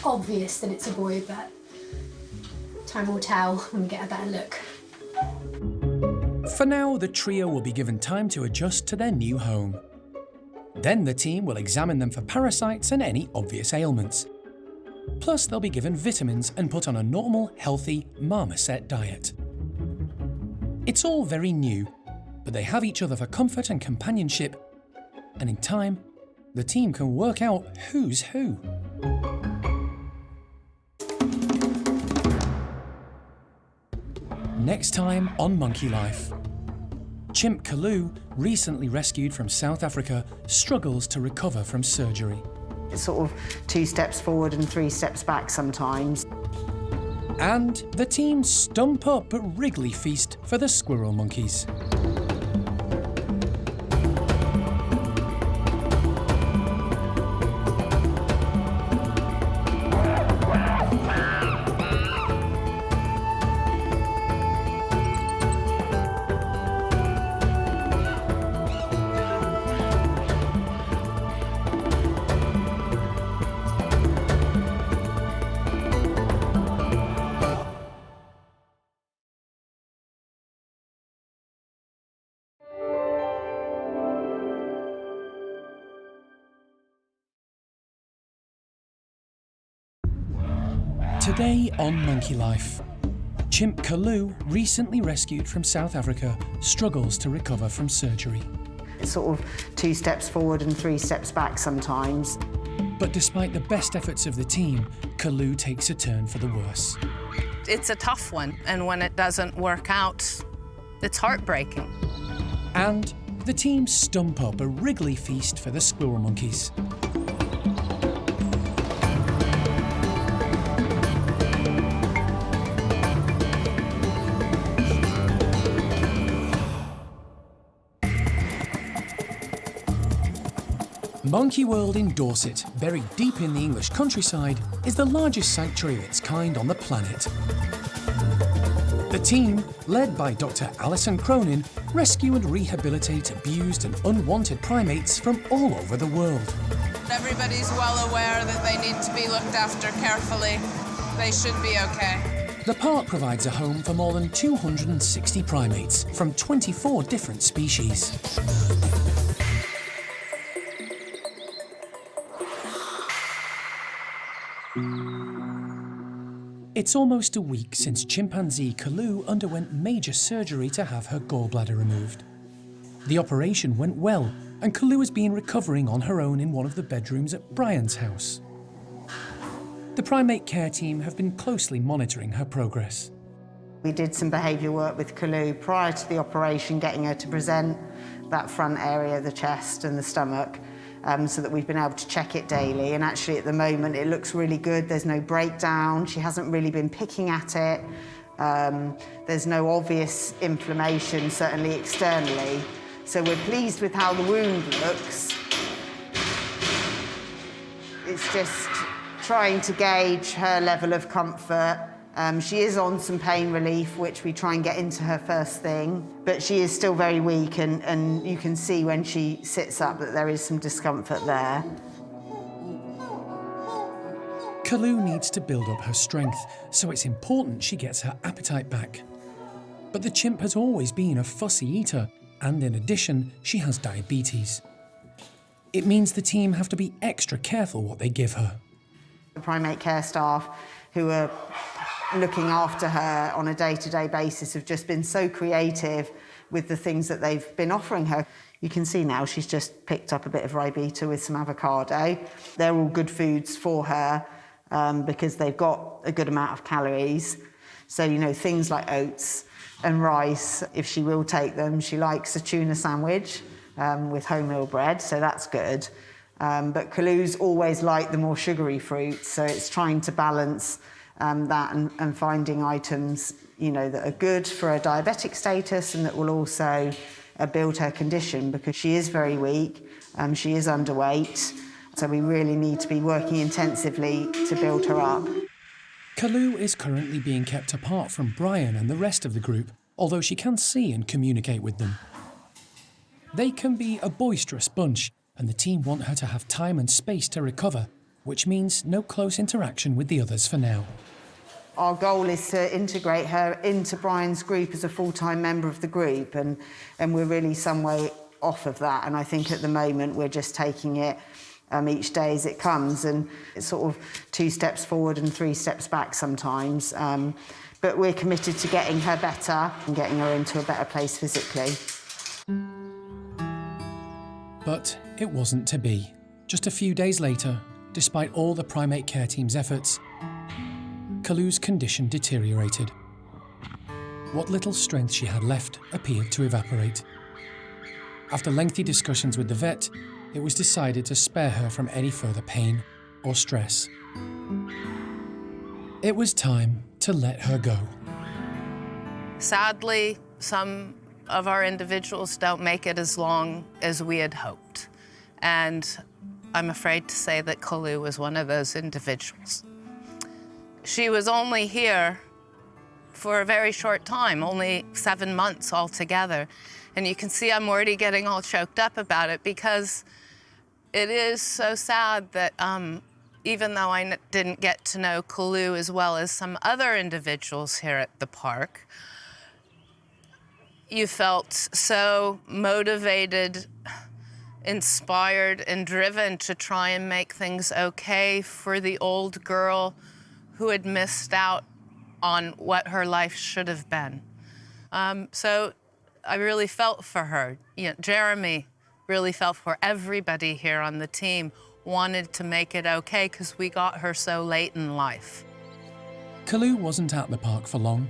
obvious that it's a boy, but time will tell when we get a better look. For now, the trio will be given time to adjust to their new home. Then the team will examine them for parasites and any obvious ailments. Plus, they'll be given vitamins and put on a normal, healthy marmoset diet. It's all very new, but they have each other for comfort and companionship, and in time, the team can work out who's who. Next time on Monkey Life. Chimp Kalu, recently rescued from South Africa, struggles to recover from surgery. It's sort of 2 steps forward and 3 steps back sometimes. And the team stump up at Wriggly Feast for the squirrel monkeys. Today on Monkey Life, Chimp Kalu, recently rescued from South Africa, struggles to recover from surgery. It's sort of 2 steps forward and 3 steps back sometimes. But despite the best efforts of the team, Kalu takes a turn for the worse. It's a tough one, and when it doesn't work out, it's heartbreaking. And the team stump up a Wriggly Feast for the squirrel monkeys. Monkey World in Dorset, buried deep in the English countryside, is the largest sanctuary of its kind on the planet. The team, led by Dr. Alison, rescue and rehabilitate abused and unwanted primates from all over the world. Everybody's well aware that they need to be looked after carefully. They should be okay. The park provides a home for more than 260 primates from 24 different species. It's almost a week since chimpanzee Kalu underwent major surgery to have her gallbladder removed. The operation went well, and Kalu has been recovering on her own in one of the bedrooms at Brian's house. The primate care team have been closely monitoring her progress. We did some behaviour work with Kalu prior to the operation, getting her to present that front area, the chest and the stomach, so that we've been able to check it daily. And actually, at the moment, it looks really good. There's no breakdown. She hasn't really been picking at it. There's no obvious inflammation, certainly externally. So we're pleased with how the wound looks. It's just trying to gauge her level of comfort. She is on some pain relief, which we try and get into her first thing, but she is still very weak, and you can see when she sits up that there is some discomfort there. Kalu needs to build up her strength, so it's important she gets her appetite back. But the chimp has always been a fussy eater, and in addition, she has diabetes. It means the team have to be extra careful what they give her. The primate care staff, who are looking after her on a day-to-day basis have just been so creative with the things that they've been offering her. You can see now she's just picked up a bit of ribena with some avocado. They're all good foods for her because they've got a good amount of calories. So, you know, things like oats and rice, if she will take them. She likes a tuna sandwich with wholemeal bread, so that's good. But Kalu's always liked the more sugary fruits, so it's trying to balance that and finding items, you know, that are good for her diabetic status and that will also build her condition, because she is very weak, she is underweight, so we really need to be working intensively to build her up. Kalu is currently being kept apart from Brian and the rest of the group, although she can see and communicate with them. They can be a boisterous bunch, and the team want her to have time and space to recover, which means no close interaction with the others for now. Our goal is to integrate her into Brian's group as a full-time member of the group, and we're really some way off of that. And I think at the moment we're just taking it each day as it comes, and it's sort of 2 steps forward and 3 steps back sometimes. But we're committed to getting her better and getting her into a better place physically. But it wasn't to be. Just a few days later, despite all the primate care team's efforts, Kalu's condition deteriorated. What little strength she had left appeared to evaporate. After lengthy discussions with the vet, it was decided to spare her from any further pain or stress. It was time to let her go. Sadly, some of our individuals don't make it as long as we had hoped. And I'm afraid to say that Kalu was one of those individuals. She was only here for a very short time, only 7 months altogether. And you can see I'm already getting all choked up about it, because it is so sad that even though I didn't get to know Kalu as well as some other individuals here at the park, you felt so motivated, inspired, and driven to try and make things okay for the old girl who had missed out on what her life should have been. So I really felt for her. You know, Jeremy really felt for everybody here on the team, wanted to make it okay because we got her so late in life. Kalu wasn't at the park for long,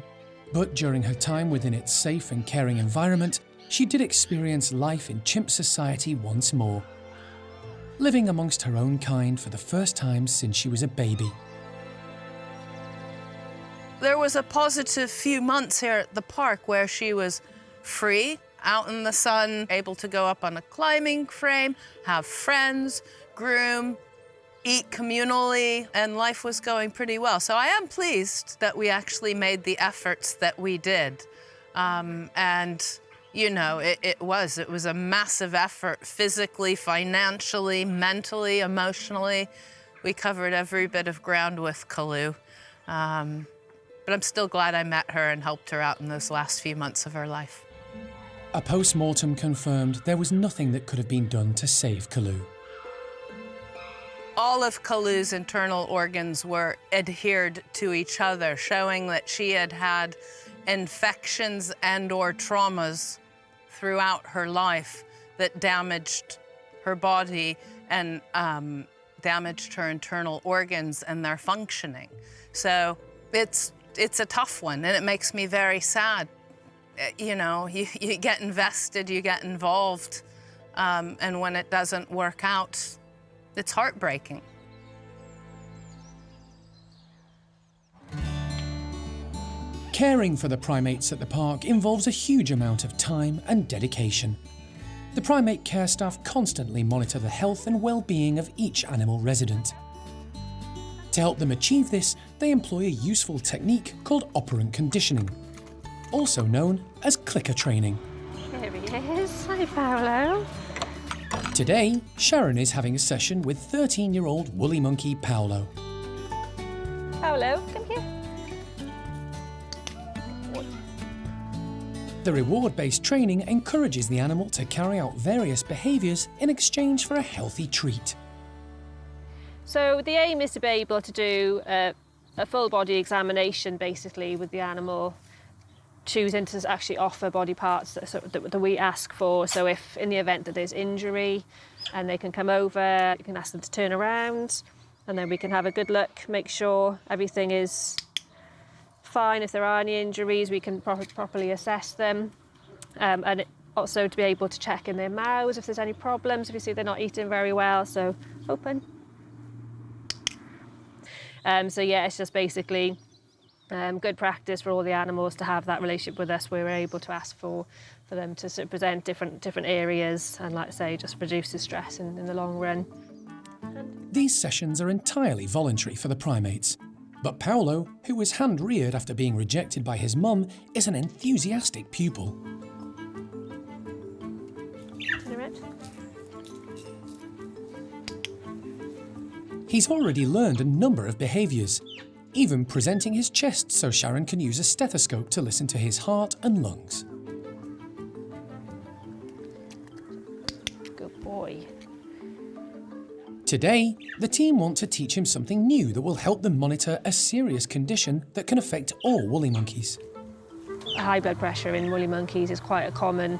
but during her time within its safe and caring environment, she did experience life in chimp society once more, living amongst her own kind for the first time since she was a baby. There was a positive few months here at the park where she was free, out in the sun, able to go up on a climbing frame, have friends, groom, eat communally, and life was going pretty well. So I am pleased that we actually made the efforts that we did. And, you know, it was a massive effort, physically, financially, mentally, emotionally. We covered every bit of ground with Kalu. But I'm still glad I met her and helped her out in those last few months of her life. A post-mortem confirmed there was nothing that could have been done to save Kalu. All of Kalu's internal organs were adhered to each other, showing that she had had infections and/or traumas throughout her life that damaged her body and damaged her internal organs and their functioning. So it's a tough one, and it makes me very sad. You know, you get invested, you get involved, and when it doesn't work out, it's heartbreaking. Caring for the primates at the park involves a huge amount of time and dedication. The primate care staff constantly monitor the health and well-being of each animal resident. To help them achieve this, they employ a useful technique called operant conditioning, also known as clicker training. Here he is. Hi, Paulo. Today, Sharon is having a session with 13-year-old woolly monkey Paulo. Paulo, come here. The reward-based training encourages the animal to carry out various behaviours in exchange for a healthy treat. So the aim is to be able to do a full body examination basically with the animal, choosing to actually offer body parts that we ask for. So if in the event that there's injury and they can come over, you can ask them to turn around and then we can have a good look, make sure everything is fine. If there are any injuries, we can properly assess them. And also to be able to check in their mouths if there's any problems, if you see they're not eating very well. So open. So yeah, it's just basically good practice for all the animals to have that relationship with us. We're able to ask for them to sort of present different areas and, like I say, just reduces stress in the long run. These sessions are entirely voluntary for the primates. But Paulo, who was hand-reared after being rejected by his mum, is an enthusiastic pupil. He's already learned a number of behaviours, even presenting his chest so Sharon can use a stethoscope to listen to his heart and lungs. Good boy. Today, the team want to teach him something new that will help them monitor a serious condition that can affect all woolly monkeys. High blood pressure in woolly monkeys is quite a common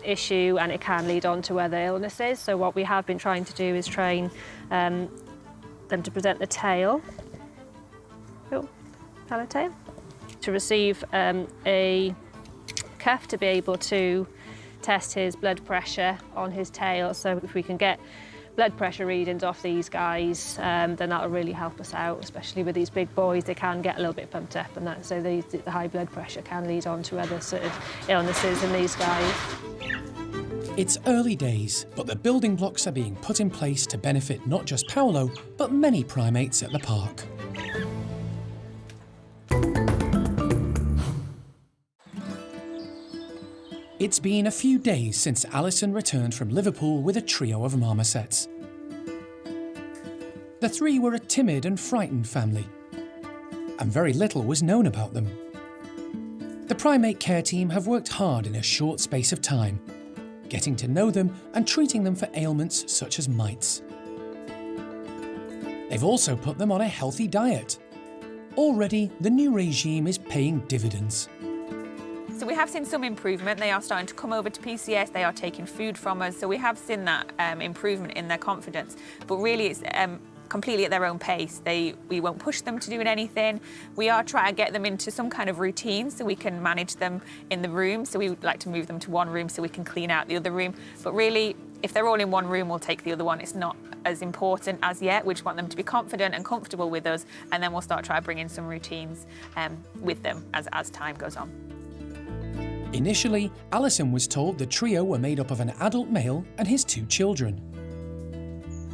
issue, and it can lead on to other illnesses. So what we have been trying to do is train them to present the tail, tail, to receive a cuff to be able to test his blood pressure on his tail. So if we can get blood pressure readings off these guys, then that'll really help us out, especially with these big boys. They can get a little bit pumped up, and so the high blood pressure can lead on to other sort of illnesses in these guys. It's early days, but the building blocks are being put in place to benefit not just Paulo, but many primates at the park. It's been a few days since Alison returned from Liverpool with a trio of marmosets. The three were a timid and frightened family, and very little was known about them. The primate care team have worked hard in a short space of time, getting to know them and treating them for ailments such as mites. They've also put them on a healthy diet. Already, the new regime is paying dividends. So we have seen some improvement. They are starting to come over to PCS. They are taking food from us. So we have seen that improvement in their confidence. But really, it's completely at their own pace. We won't push them to do anything. We are trying to get them into some kind of routine so we can manage them in the room. So we would like to move them to one room so we can clean out the other room. But really, if they're all in one room, we'll take the other one. It's not as important as yet. We just want them to be confident and comfortable with us, and then we'll start trying to bring in some routines with them as time goes on. Initially, Alison was told the trio were made up of an adult male and his two children.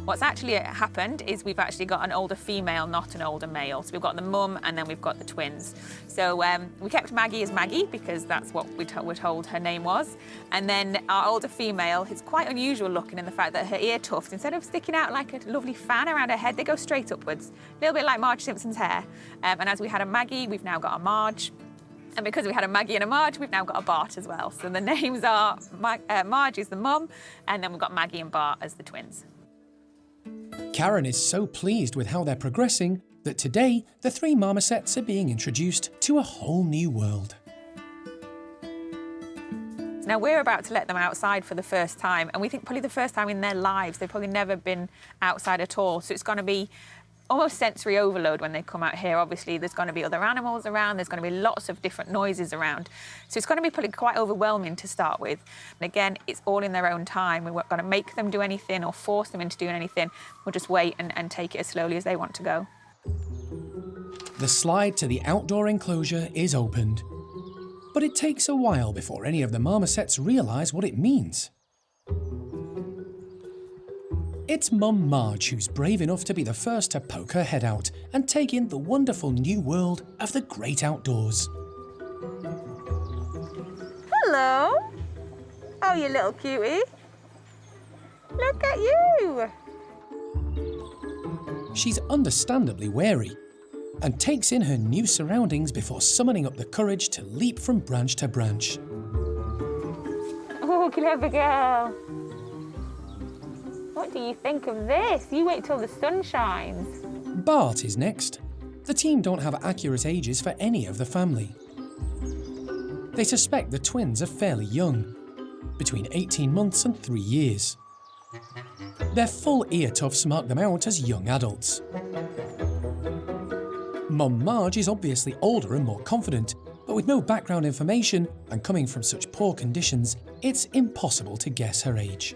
What's actually happened is we've actually got an older female, not an older male. So we've got the mum and then we've got the twins. So we kept Maggie as Maggie because that's what we were told her name was. And then our older female is quite unusual looking in the fact that her ear tufts, instead of sticking out like a lovely fan around her head, they go straight upwards. A little bit like Marge Simpson's hair. And as we had a Maggie, we've now got a Marge. And because we had a Maggie and a Marge, we've now got a Bart as well. So the names are, Marge is the mum, and then we've got Maggie and Bart as the twins. Karen is so pleased with how they're progressing that today the three marmosets are being introduced to a whole new world. Now we're about to let them outside for the first time, and we think probably the first time in their lives. They've probably never been outside at all. So it's going to be almost sensory overload when they come out here. Obviously, there's going to be other animals around. There's going to be lots of different noises around. So it's going to be probably quite overwhelming to start with. And again, it's all in their own time. We weren't going to make them do anything or force them into doing anything. We'll just wait and take it as slowly as they want to go. The slide to the outdoor enclosure is opened. But it takes a while before any of the marmosets realise what it means. It's Mum Marge who's brave enough to be the first to poke her head out and take in the wonderful new world of the great outdoors. Hello. Oh, you little cutie. Look at you. She's understandably wary and takes in her new surroundings before summoning up the courage to leap from branch to branch. Oh, clever girl. What do you think of this? You wait till the sun shines. Bart is next. the team don't have accurate ages for any of the family. They suspect the twins are fairly young, between 18 months and 3 years. Their full ear tufts mark them out as young adults. Mum Marge is obviously older and more confident, but with no background information and coming from such poor conditions, it's impossible to guess her age.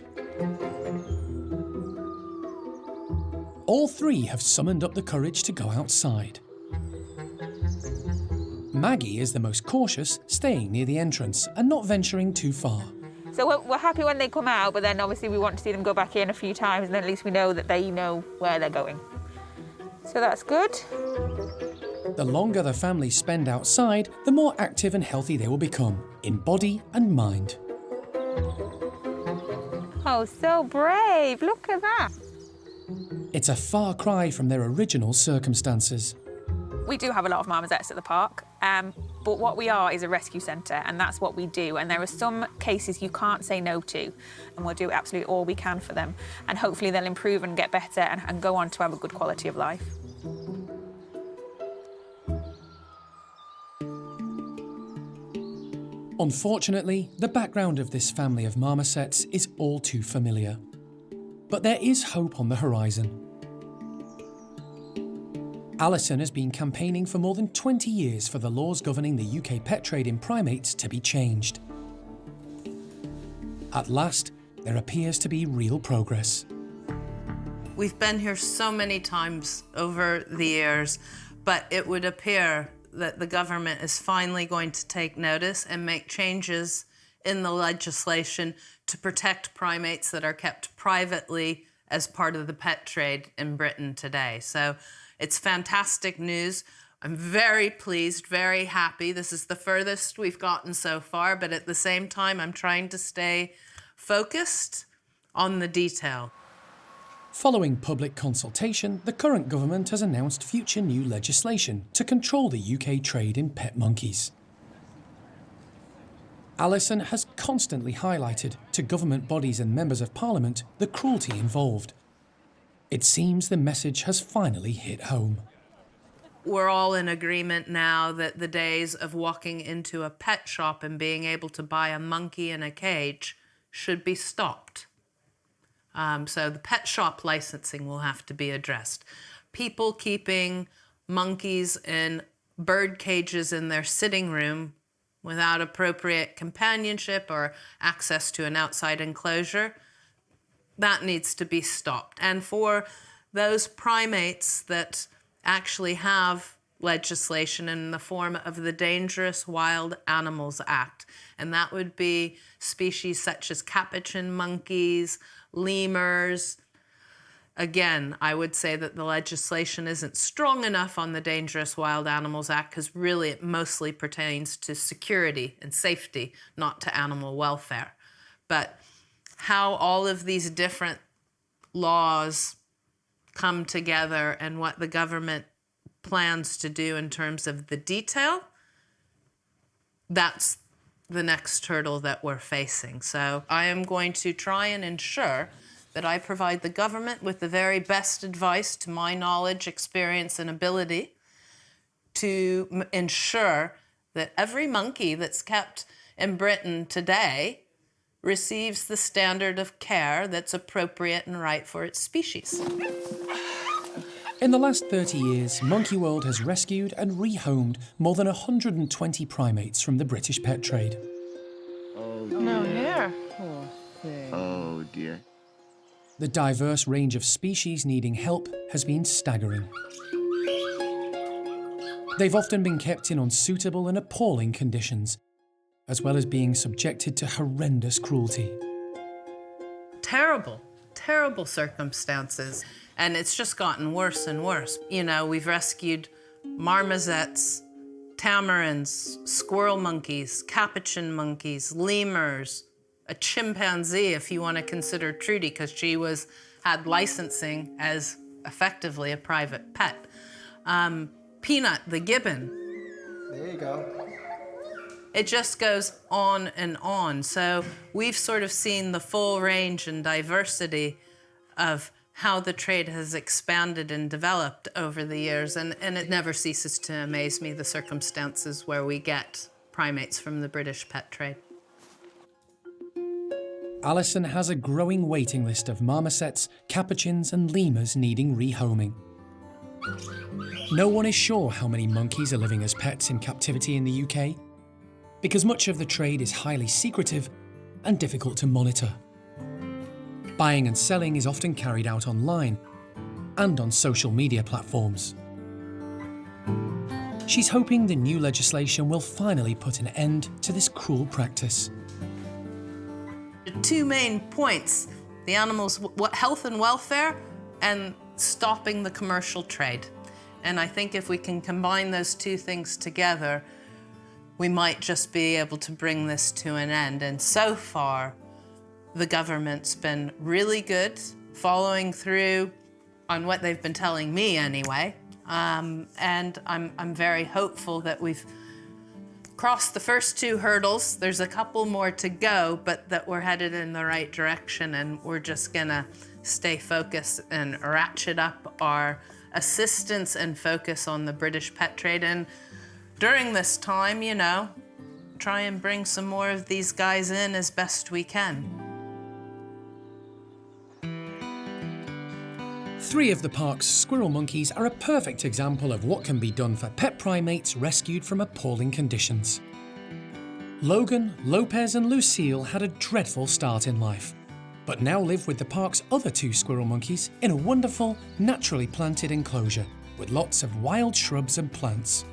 All three have summoned up the courage to go outside. Maggie is the most cautious, staying near the entrance and not venturing too far. So we're happy when they come out, but then obviously we want to see them go back in a few times, and then at least we know that they know where they're going. So that's good. The longer the family spend outside, the more active and healthy they will become, in body and mind. Oh, so brave. Look at that. It's a far cry from their original circumstances. We do have a lot of marmosets at the park, but what we are is a rescue centre, and that's what we do. And there are some cases you can't say no to, and we'll do absolutely all we can for them. And hopefully they'll improve and get better and go on to have a good quality of life. Unfortunately, the background of this family of marmosets is all too familiar. But there is hope on the horizon. Alison has been campaigning for more than 20 years for the laws governing the UK pet trade in primates to be changed. At last, there appears to be real progress. We've been here so many times over the years, but it would appear that the government is finally going to take notice and make changes in the legislation to protect primates that are kept privately as part of the pet trade in Britain today. So it's fantastic news. I'm very pleased, very happy. This is the furthest we've gotten so far, but at the same time, I'm trying to stay focused on the detail. Following public consultation, the current government has announced future new legislation to control the UK trade in pet monkeys. Alison has constantly highlighted to government bodies and members of Parliament the cruelty involved. It seems the message has finally hit home. We're all in agreement now that the days of walking into a pet shop and being able to buy a monkey in a cage should be stopped. So the pet shop licensing will have to be addressed. People keeping monkeys in bird cages in their sitting room without appropriate companionship or access to an outside enclosure, that needs to be stopped. And for those primates that actually have legislation in the form of the Dangerous Wild Animals Act, and that would be species such as capuchin monkeys, lemurs. Again, I would say that the legislation isn't strong enough on the Dangerous Wild Animals Act because really it mostly pertains to security and safety, not to animal welfare. But how all of these different laws come together and what the government plans to do in terms of the detail, that's the next hurdle that we're facing. So I am going to try and ensure that I provide the government with the very best advice to my knowledge, experience, and ability to ensure that every monkey that's kept in Britain today receives the standard of care that's appropriate and right for its species. In the last 30 years, Monkey World has rescued and rehomed more than 120 primates from the British pet trade. No hair. Oh dear. The diverse range of species needing help has been staggering. They've often been kept in unsuitable and appalling conditions, as well as being subjected to horrendous cruelty. Terrible, terrible circumstances. And it's just gotten worse and worse. You know, we've rescued marmosets, tamarins, squirrel monkeys, capuchin monkeys, lemurs, a chimpanzee, if you want to consider Trudy, because she had licensing as effectively a private pet. Peanut, the gibbon. There you go. It just goes on and on. So we've sort of seen the full range and diversity of how the trade has expanded and developed over the years, and it never ceases to amaze me, the circumstances where we get primates from the British pet trade. Alison has a growing waiting list of marmosets, capuchins and lemurs needing rehoming. No one is sure how many monkeys are living as pets in captivity in the UK, because much of the trade is highly secretive and difficult to monitor. Buying and selling is often carried out online and on social media platforms. She's hoping the new legislation will finally put an end to this cruel practice. The two main points, the animals' health and welfare and stopping the commercial trade. And I think if we can combine those two things together, we might just be able to bring this to an end. And so far, the government's been really good, following through on what they've been telling me anyway. And I'm very hopeful that we've crossed the first two hurdles. There's a couple more to go, but that we're headed in the right direction, and we're just gonna stay focused and ratchet up our assistance and focus on the British pet trade. And during this time, you know, try and bring some more of these guys in as best we can. 3 of the park's squirrel monkeys are a perfect example of what can be done for pet primates rescued from appalling conditions. Logan, Lopez and Lucille had a dreadful start in life, but now live with the park's other 2 squirrel monkeys in a wonderful, naturally planted enclosure with lots of wild shrubs and plants.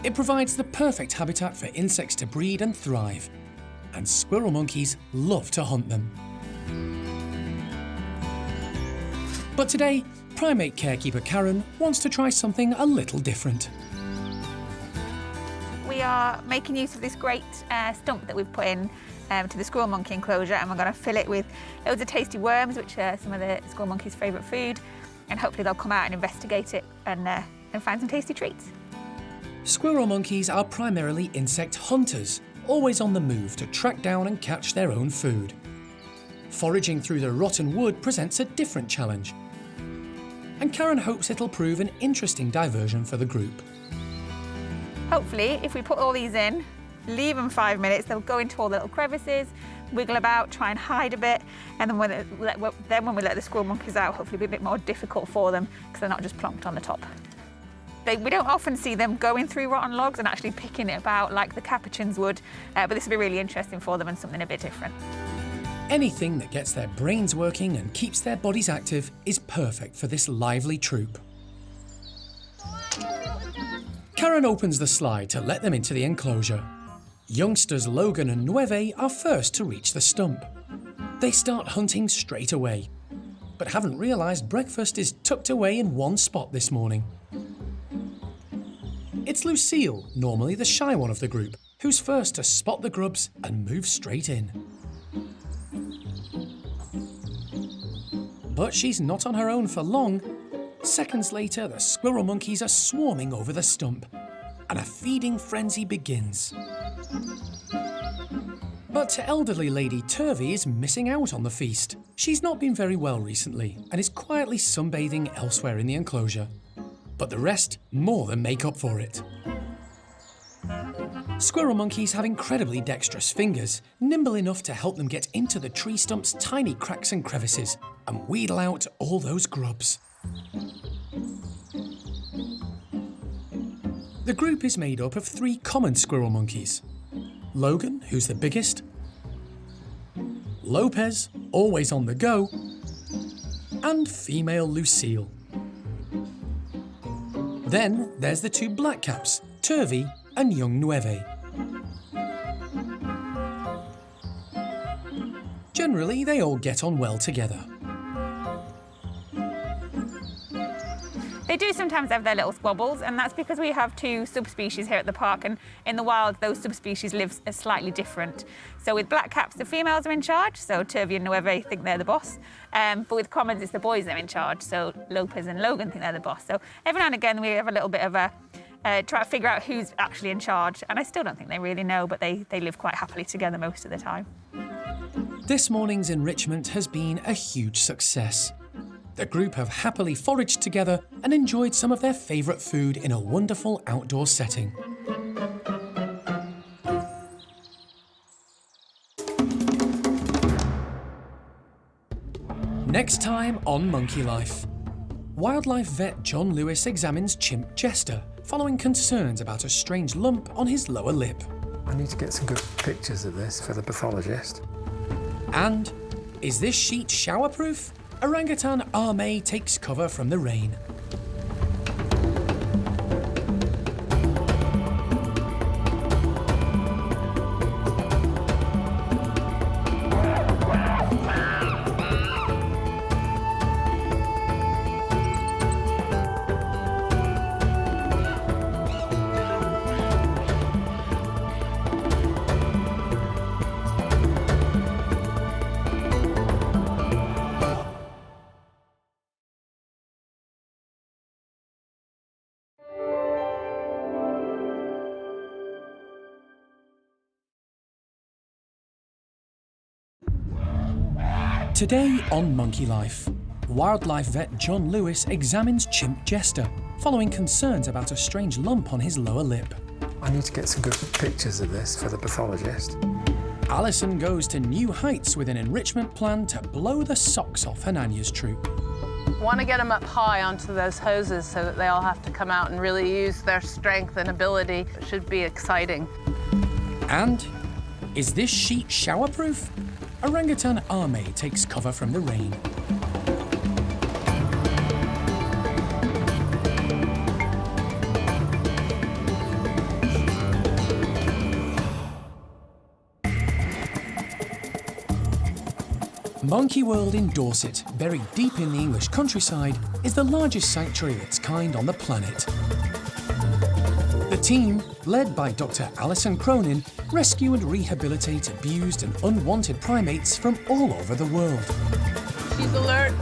It provides the perfect habitat for insects to breed and thrive, and squirrel monkeys love to hunt them. But today, primate carekeeper Karen wants to try something a little different. We are making use of this great stump that we've put in to the squirrel monkey enclosure, and we're going to fill it with loads of tasty worms, which are some of the squirrel monkey's favourite food, and hopefully they'll come out and investigate it and find some tasty treats. Squirrel monkeys are primarily insect hunters, always on the move to track down and catch their own food. Foraging through the rotten wood presents a different challenge, and Karen hopes it'll prove an interesting diversion for the group. Hopefully, if we put all these in, leave them 5 minutes, they'll go into all the little crevices, wiggle about, try and hide a bit, and then when we let the squirrel monkeys out, hopefully it'll be a bit more difficult for them because they're not just plonked on the top. We don't often see them going through rotten logs and actually picking it about like the capuchins would, but this will be really interesting for them and something a bit different. Anything that gets their brains working and keeps their bodies active is perfect for this lively troop. Karen opens the slide to let them into the enclosure. Youngsters Logan and Nueve are first to reach the stump. They start hunting straight away, but haven't realised breakfast is tucked away in one spot this morning. It's Lucille, normally the shy one of the group, who's first to spot the grubs and move straight in. But she's not on her own for long. Seconds later, the squirrel monkeys are swarming over the stump, and a feeding frenzy begins. But elderly Lady Turvey is missing out on the feast. She's not been very well recently, and is quietly sunbathing elsewhere in the enclosure. But the rest more than make up for it. Squirrel monkeys have incredibly dexterous fingers, nimble enough to help them get into the tree stump's tiny cracks and crevices and wheedle out all those grubs. The group is made up of 3 common squirrel monkeys. Logan, who's the biggest, Lopez, always on the go, and female Lucille. Then there's the 2 blackcaps, Turvey and young Nueve. Generally, they all get on well together. They do sometimes have their little squabbles, and that's because we have 2 subspecies here at the park, and in the wild those subspecies live slightly different. So with blackcaps, the females are in charge, so Turvey and Nueve think they're the boss. But with commons, it's the boys that are in charge, so Lopez and Logan think they're the boss. So every now and again we have a little bit of a try to figure out who's actually in charge, and I still don't think they really know, but they live quite happily together most of the time. This morning's enrichment has been a huge success. The group have happily foraged together and enjoyed some of their favourite food in a wonderful outdoor setting. Next time on Monkey Life. Wildlife vet John Lewis examines chimp Jestah, following concerns about a strange lump on his lower lip. I need to get some good pictures of this for the pathologist. And is this sheet showerproof? Orangutan A-mei takes cover from the rain. Today on Monkey Life, wildlife vet John Lewis examines chimp Jestah, following concerns about a strange lump on his lower lip. I need to get some good pictures of this for the pathologist. Alison goes to new heights with an enrichment plan to blow the socks off Hananya's troop. Want to get them up high onto those hoses so that they all have to come out and really use their strength and ability. It should be exciting. And is this sheet showerproof? Orangutan A-mei takes cover from the rain. Monkey World in Dorset, buried deep in the English countryside, is the largest sanctuary of its kind on the planet. The team, led by Dr. Alison rescue and rehabilitate abused and unwanted primates from all over the world. She's alert,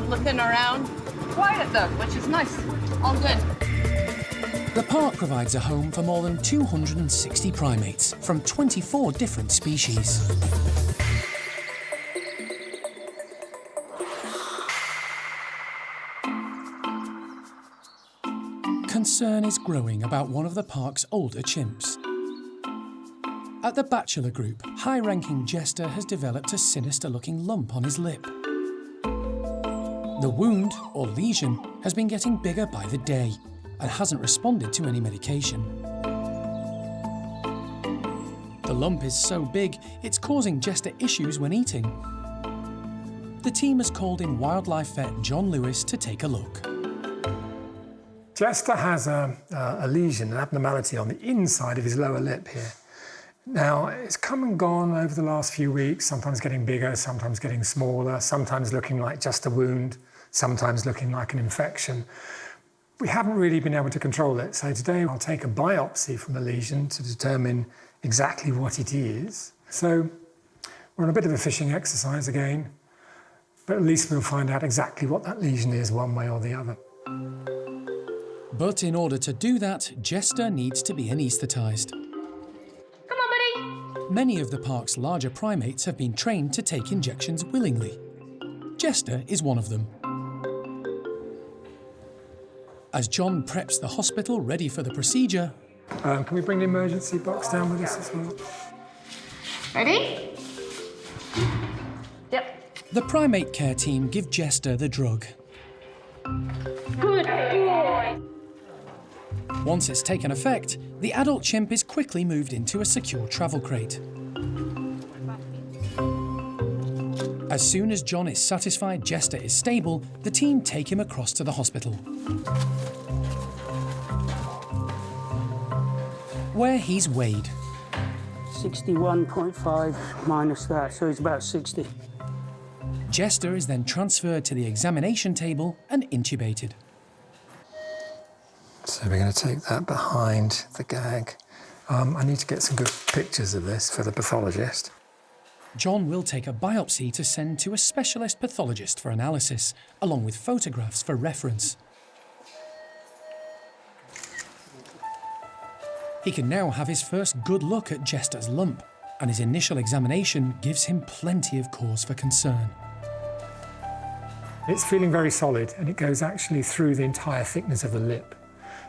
looking around. Quiet though, which is nice. All good. The park provides a home for more than 260 primates from 24 different species. Concern is growing about one of the park's older chimps. At the Bachelor group, high-ranking Jestah has developed a sinister-looking lump on his lip. The wound, or lesion, has been getting bigger by the day and hasn't responded to any medication. The lump is so big, it's causing Jestah issues when eating. The team has called in wildlife vet John Lewis to take a look. Jestah has a lesion, an abnormality on the inside of his lower lip here. Now, it's come and gone over the last few weeks, sometimes getting bigger, sometimes getting smaller, sometimes looking like just a wound, sometimes looking like an infection. We haven't really been able to control it, so today I'll take a biopsy from the lesion to determine exactly what it is. So we're on a bit of a fishing exercise again, but at least we'll find out exactly what that lesion is one way or the other. But in order to do that, Jestah needs to be anaesthetised. Many of the park's larger primates have been trained to take injections willingly. Jestah is one of them. As John preps the hospital ready for the procedure... Can we bring the emergency box down with us as well? Ready? Yep. The primate care team give Jestah the drug. Good boy. Once it's taken effect, the adult chimp is quickly moved into a secure travel crate. As soon as John is satisfied Jestah is stable, the team take him across to the hospital, where he's weighed. 61.5 minus that, so it's about 60. Jestah is then transferred to the examination table and intubated. So we're going to take that behind the gag. I need to get some good pictures of this for the pathologist. John will take a biopsy to send to a specialist pathologist for analysis, along with photographs for reference. He can now have his first good look at Jestah's lump, and his initial examination gives him plenty of cause for concern. It's feeling very solid, and it goes actually through the entire thickness of the lip.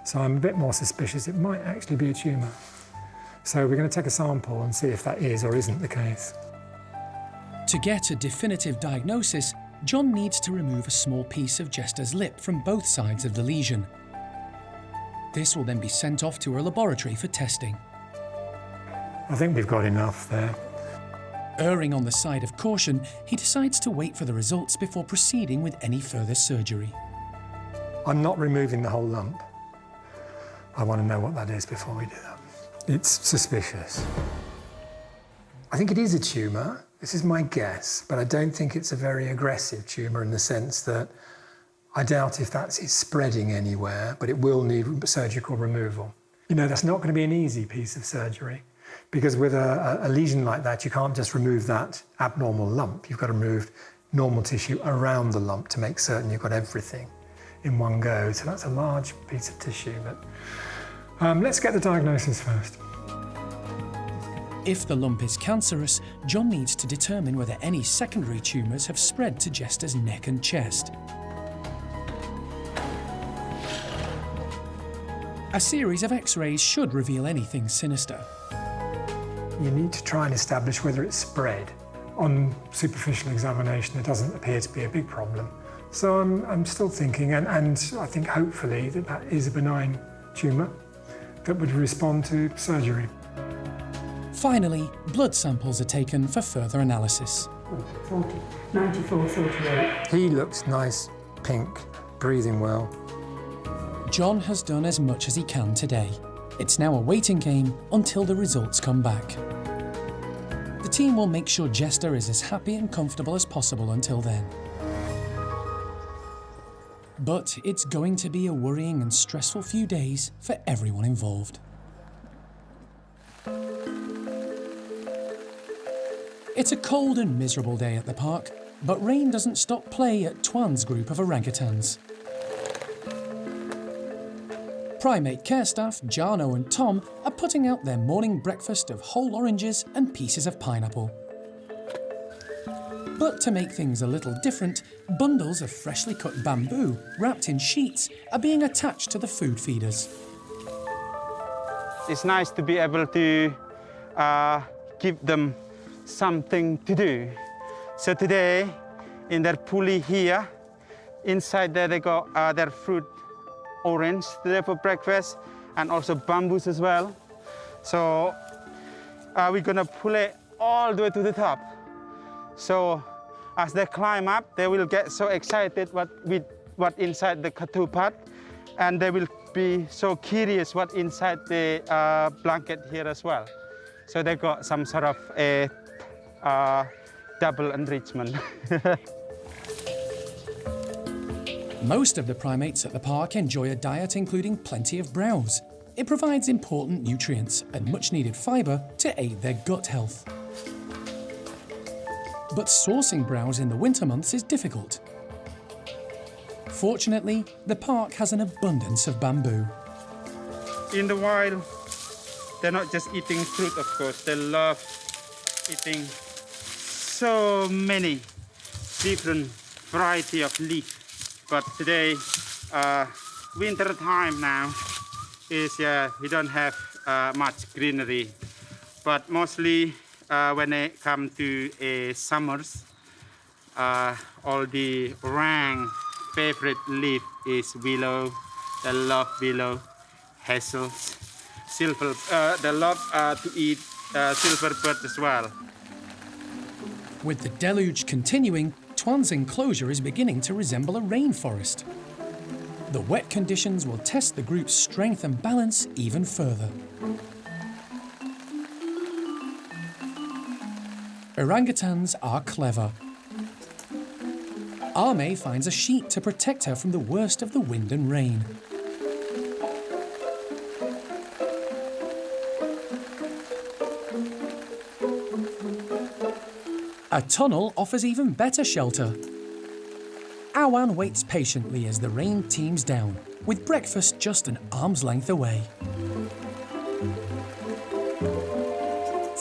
So I'm a bit more suspicious it might actually be a tumour. So we're going to take a sample and see if that is or isn't the case. To get a definitive diagnosis, John needs to remove a small piece of Jestah's lip from both sides of the lesion. This will then be sent off to a laboratory for testing. I think we've got enough there. Erring on the side of caution, he decides to wait for the results before proceeding with any further surgery. I'm not removing the whole lump. I want to know what that is before we do that. It's suspicious. I think it is a tumour. This is my guess, but I don't think it's a very aggressive tumour in the sense that I doubt if it's spreading anywhere, but it will need surgical removal. You know, that's not going to be an easy piece of surgery, because with a lesion like that, you can't just remove that abnormal lump. You've got to remove normal tissue around the lump to make certain you've got everything in one go. So that's a large piece of tissue, but let's get the diagnosis first. If the lump is cancerous, John needs to determine whether any secondary tumours have spread to Jestah's neck and chest. A series of X-rays should reveal anything sinister. You need to try and establish whether it's spread. On superficial examination, it doesn't appear to be a big problem. So I'm still thinking, and I think hopefully that is a benign tumour that would respond to surgery. Finally, blood samples are taken for further analysis. 40, 94, 48. He looks nice, pink, breathing well. John has done as much as he can today. It's now a waiting game until the results come back. The team will make sure Jestah is as happy and comfortable as possible until then. But it's going to be a worrying and stressful few days for everyone involved. It's a cold and miserable day at the park, but rain doesn't stop play at Tuan's group of orangutans. Primate care staff Jarno and Tom are putting out their morning breakfast of whole oranges and pieces of pineapple. But to make things a little different, bundles of freshly cut bamboo, wrapped in sheets, are being attached to the food feeders. It's nice to be able to give them something to do. So today, in their pulley here, inside there they got their fruit orange today for breakfast, and also bamboos as well. So we're gonna pull it all the way to the top. So as they climb up, they will get so excited what inside the katu pot, and they will be so curious what inside the blanket here as well. So they got some sort of a double enrichment. Most of the primates at the park enjoy a diet including plenty of browse. It provides important nutrients and much-needed fibre to aid their gut health. But sourcing browse in the winter months is difficult. Fortunately, the park has an abundance of bamboo. In the wild, they're not just eating fruit, of course. They love eating so many different variety of leaf. But today, winter time now, is we don't have much greenery. But mostly when it comes to summers, all the orang favorite leaf is willow. They love willow, hazels, silver. They love to eat silverbird as well. With the deluge continuing, Tuan's enclosure is beginning to resemble a rainforest. The wet conditions will test the group's strength and balance even further. Orangutans are clever. A-mei finds a sheet to protect her from the worst of the wind and rain. A tunnel offers even better shelter. Awan waits patiently as the rain teams down, with breakfast just an arm's length away.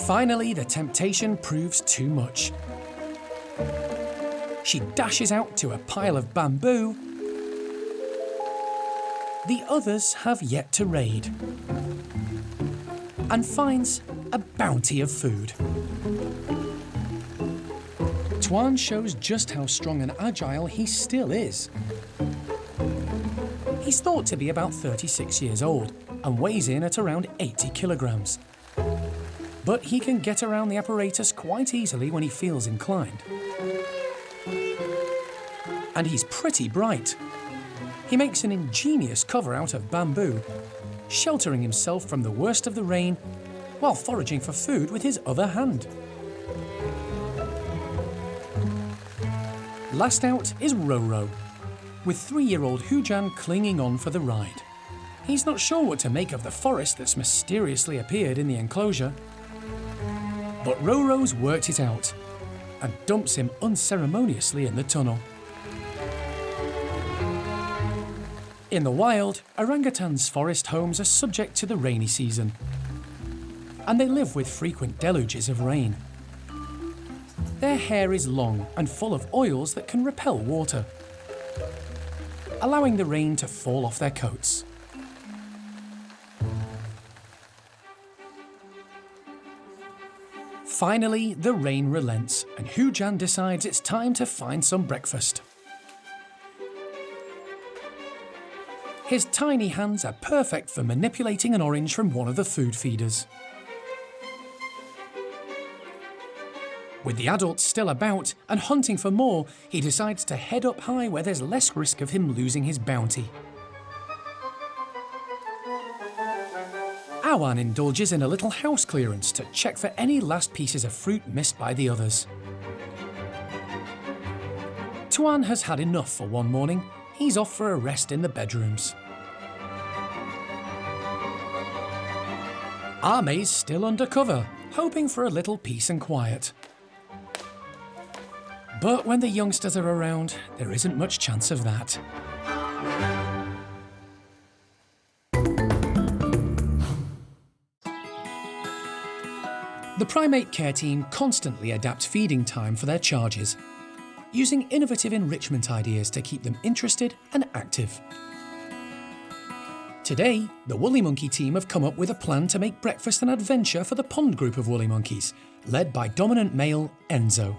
Finally, the temptation proves too much. she dashes out to a pile of bamboo the others have yet to raid, and finds a bounty of food. Tuan shows just how strong and agile he still is. He's thought to be about 36 years old and weighs in at around 80 kilograms. But he can get around the apparatus quite easily when he feels inclined. And he's pretty bright. He makes an ingenious cover out of bamboo, sheltering himself from the worst of the rain while foraging for food with his other hand. Last out is Roro, with 3-year-old Hujan clinging on for the ride. He's not sure what to make of the forest that's mysteriously appeared in the enclosure. But Roro's worked it out and dumps him unceremoniously in the tunnel. In the wild, orangutans' forest homes are subject to the rainy season, and they live with frequent deluges of rain. Their hair is long and full of oils that can repel water, allowing the rain to fall off their coats. Finally, the rain relents, and Hujan decides it's time to find some breakfast. His tiny hands are perfect for manipulating an orange from one of the food feeders. With the adults still about and hunting for more, he decides to head up high where there's less risk of him losing his bounty. Awan indulges in a little house clearance to check for any last pieces of fruit missed by the others. Tuan has had enough for one morning. He's off for a rest in the bedrooms. A-mei's still undercover, hoping for a little peace and quiet. But when the youngsters are around, there isn't much chance of that. The primate care team constantly adapt feeding time for their charges, using innovative enrichment ideas to keep them interested and active. Today, the woolly monkey team have come up with a plan to make breakfast an adventure for the pond group of woolly monkeys, led by dominant male Enzo.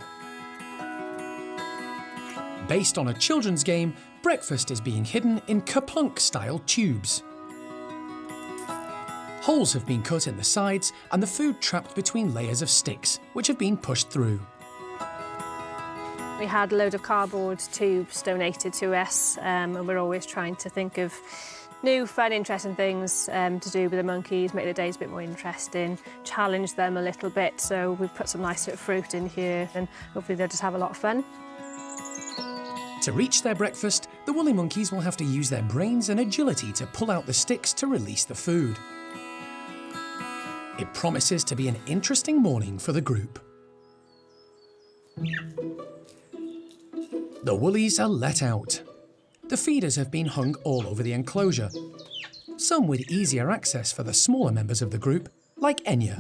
Based on a children's game, breakfast is being hidden in kerplunk-style tubes. Holes have been cut in the sides and the food trapped between layers of sticks, which have been pushed through. We had a load of cardboard tubes donated to us, and we're always trying to think of new, fun, interesting things to do with the monkeys, make the days a bit more interesting, challenge them a little bit. So we've put some nice bit of fruit in here, and hopefully they'll just have a lot of fun. To reach their breakfast, the woolly monkeys will have to use their brains and agility to pull out the sticks to release the food. It promises to be an interesting morning for the group. The woolies are let out. The feeders have been hung all over the enclosure, some with easier access for the smaller members of the group, like Enya,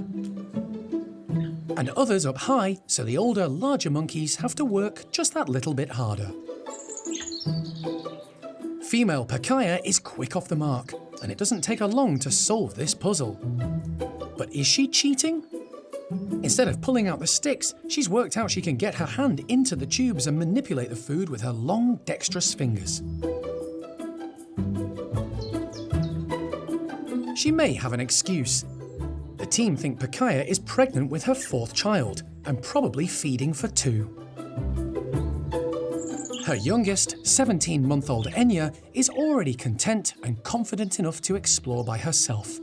and others up high so the older, larger monkeys have to work just that little bit harder. Female Pakaya is quick off the mark, and it doesn't take her long to solve this puzzle. But is she cheating? Instead of pulling out the sticks, she's worked out she can get her hand into the tubes and manipulate the food with her long, dexterous fingers. She may have an excuse. The team think Pakaya is pregnant with her 4th child and probably feeding for 2. Her youngest, 17-month-old Enya, is already content and confident enough to explore by herself.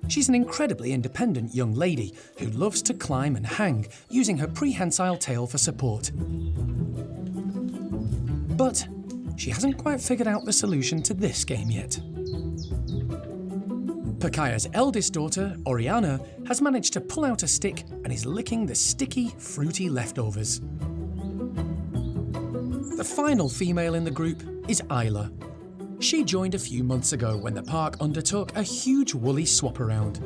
She's an incredibly independent young lady who loves to climb and hang, using her prehensile tail for support. But she hasn't quite figured out the solution to this game yet. Pakaya's eldest daughter, Oriana, has managed to pull out a stick and is licking the sticky, fruity leftovers. The final female in the group is Isla. She joined a few months ago when the park undertook a huge woolly swap around.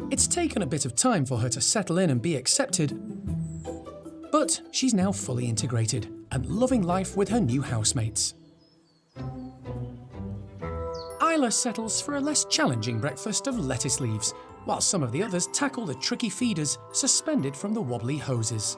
It's taken a bit of time for her to settle in and be accepted, But she's now fully integrated and loving life with her new housemates. Isla settles for a less challenging breakfast of lettuce leaves, while some of the others tackle the tricky feeders suspended from the wobbly hoses.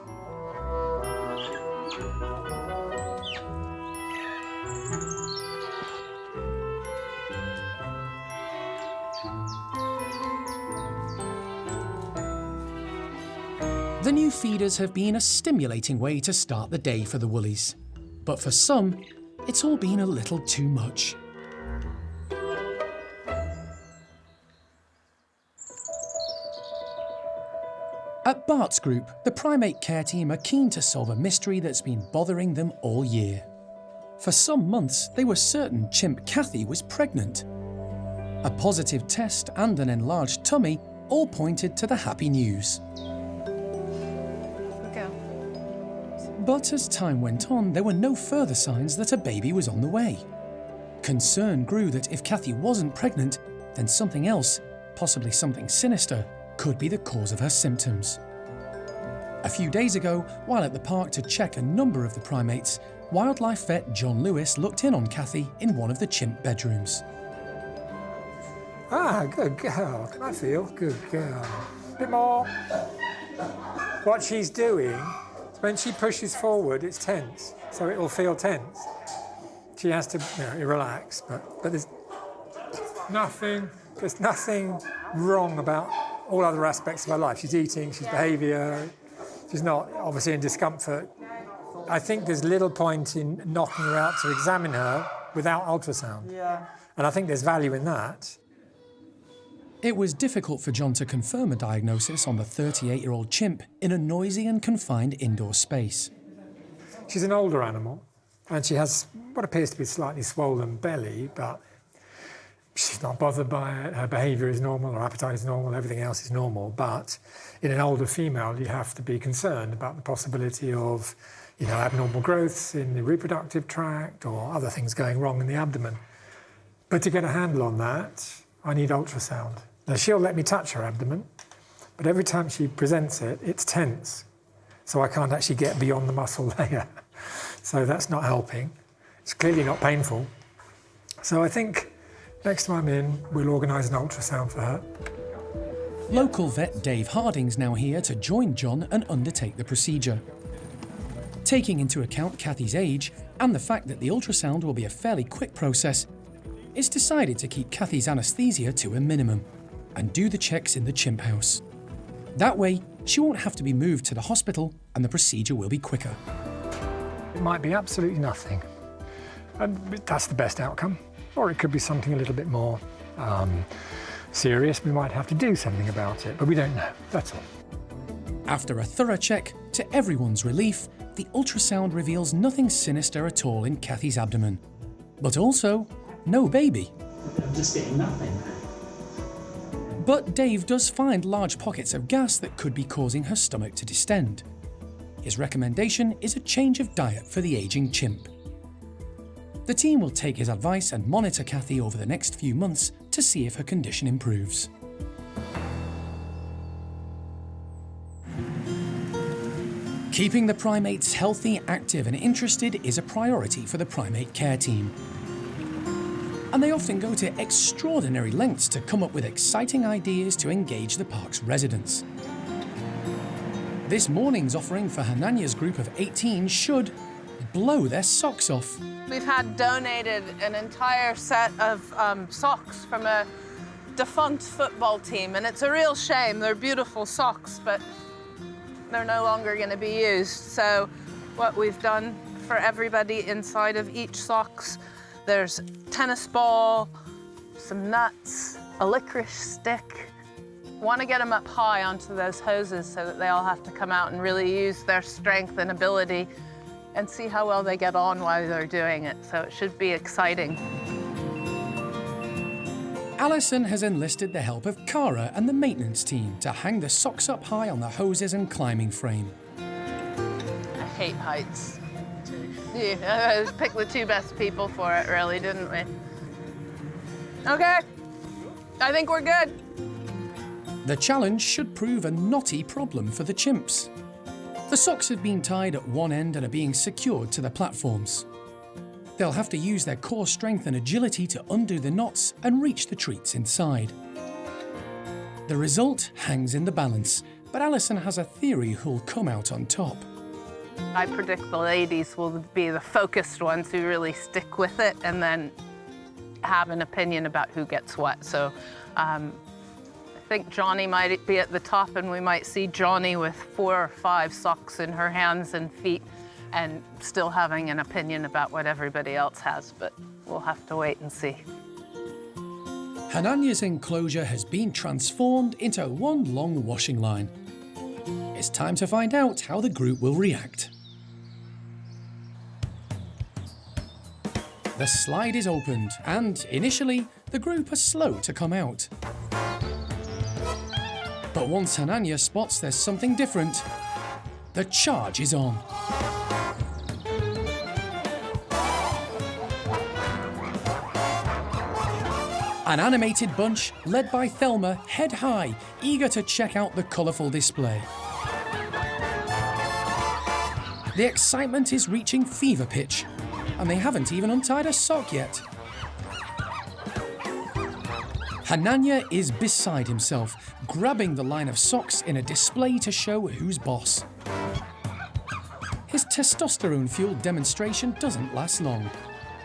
The new feeders have been a stimulating way to start the day for the woolies. But for some, it's all been a little too much. At Bart's group, the primate care team are keen to solve a mystery that's been bothering them all year. For some months, they were certain Chimp Kathy was pregnant. A positive test and an enlarged tummy all pointed to the happy news. But as time went on, there were no further signs that a baby was on the way. Concern grew that if Kathy wasn't pregnant, then something else, possibly something sinister, could be the cause of her symptoms. A few days ago, while at the park to check a number of the primates, wildlife vet John Lewis looked in on Kathy in one of the chimp bedrooms. Ah, good girl. Can I feel? Good girl. A bit more. What she's doing, when she pushes forward, it's tense, so it will feel tense. She has to relax, but there's nothing wrong about all other aspects of her life. She's eating, she's behaviour, she's not obviously in discomfort. I think there's little point in knocking her out to examine her without ultrasound. Yeah. And I think there's value in that. It was difficult for John to confirm a diagnosis on the 38-year-old chimp in a noisy and confined indoor space. She's an older animal, and she has what appears to be a slightly swollen belly, but she's not bothered by it. Her behaviour is normal, her appetite is normal, everything else is normal. But in an older female, you have to be concerned about the possibility of, abnormal growths in the reproductive tract or other things going wrong in the abdomen. But to get a handle on that, I need ultrasound. Now, she'll let me touch her abdomen, but every time she presents it, it's tense. So I can't actually get beyond the muscle layer. So that's not helping. It's clearly not painful. So I think next time I'm in, we'll organise an ultrasound for her. Local vet Dave Harding's now here to join John and undertake the procedure. Taking into account Kathy's age and the fact that the ultrasound will be a fairly quick process, it's decided to keep Kathy's anaesthesia to a minimum and do the checks in the chimp house. That way, she won't have to be moved to the hospital and the procedure will be quicker. It might be absolutely nothing, and that's the best outcome. Or it could be something a little bit more serious. We might have to do something about it, but we don't know, that's all. After a thorough check, to everyone's relief, the ultrasound reveals nothing sinister at all in Kathy's abdomen. But also, no baby. I'm just getting nothing. But Dave does find large pockets of gas that could be causing her stomach to distend. His recommendation is a change of diet for the ageing chimp. The team will take his advice and monitor Kathy over the next few months to see if her condition improves. Keeping the primates healthy, active and interested is a priority for the primate care team. And they often go to extraordinary lengths to come up with exciting ideas to engage the park's residents. This morning's offering for Hananya's group of 18 should blow their socks off. We've had donated an entire set of socks from a defunct football team, and it's a real shame. They're beautiful socks, but they're no longer going to be used. So what we've done for everybody inside of each socks, there's tennis ball, some nuts, a licorice stick. Want to get them up high onto those hoses so that they all have to come out and really use their strength and ability and see how well they get on while they're doing it. So it should be exciting. Alison has enlisted the help of Cara and the maintenance team to hang the socks up high on the hoses and climbing frame. I hate heights. Yeah, picked the two best people for it, really, didn't we? Okay, I think we're good. The challenge should prove a knotty problem for the chimps. The socks have been tied at one end and are being secured to the platforms. They'll have to use their core strength and agility to undo the knots and reach the treats inside. The result hangs in the balance, but Alison has a theory who'll come out on top. I predict the ladies will be the focused ones who really stick with it and then have an opinion about who gets what. So I think Johnny might be at the top, and we might see Johnny with 4 or 5 socks in her hands and feet and still having an opinion about what everybody else has, but we'll have to wait and see. Hananya's enclosure has been transformed into one long washing line. It's time to find out how the group will react. The slide is opened, and initially, the group are slow to come out. But once Hananya spots there's something different, the charge is on. An animated bunch, led by Thelma, head high, eager to check out the colourful display. The excitement is reaching fever pitch, and they haven't even untied a sock yet. Hananya is beside himself, grabbing the line of socks in a display to show who's boss. His testosterone-fueled demonstration doesn't last long,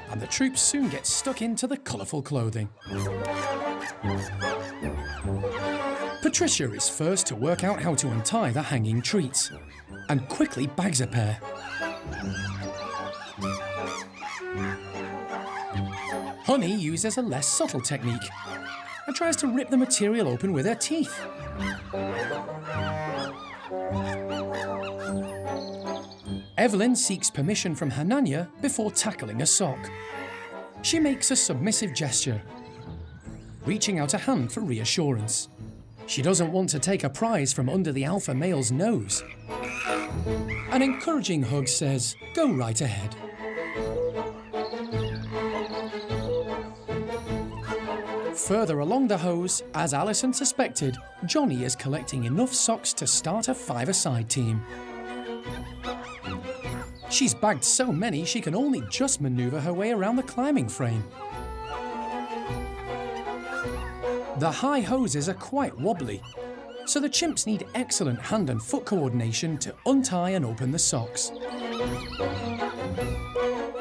and the troops soon get stuck into the colourful clothing. Patricia is first to work out how to untie the hanging treats, and quickly bags a pair. Honey uses a less subtle technique and tries to rip the material open with her teeth. Evelyn seeks permission from Hananya before tackling a sock. She makes a submissive gesture, reaching out a hand for reassurance. She doesn't want to take a prize from under the alpha male's nose. An encouraging hug says, "Go right ahead." Further along the hose, as Alison suspected, Johnny is collecting enough socks to start a 5-a-side team. She's bagged so many she can only just manoeuvre her way around the climbing frame. The high hoses are quite wobbly, so the chimps need excellent hand and foot coordination to untie and open the socks.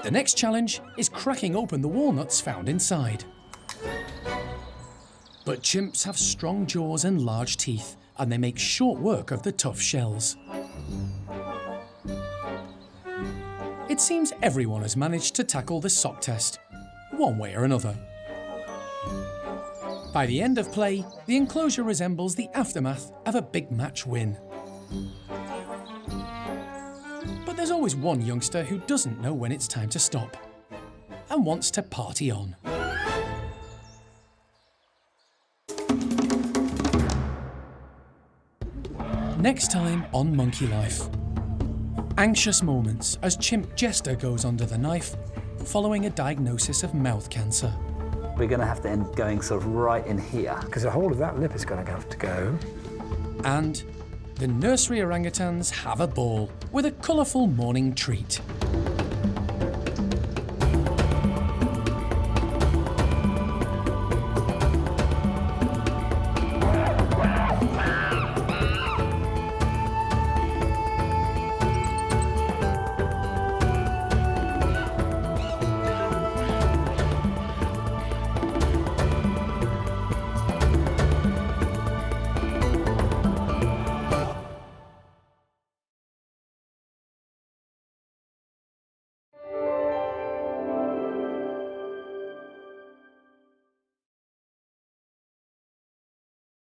The next challenge is cracking open the walnuts found inside. But chimps have strong jaws and large teeth, and they make short work of the tough shells. It seems everyone has managed to tackle the sock test, one way or another. By the end of play, the enclosure resembles the aftermath of a big match win. But there's always one youngster who doesn't know when it's time to stop and wants to party on. Next time on Monkey Life. Anxious moments as chimp Jestah goes under the knife following a diagnosis of mouth cancer. We're going to have to end going sort of right in here. Because the whole of that lip is going to have to go. And the nursery orangutans have a ball with a colourful morning treat.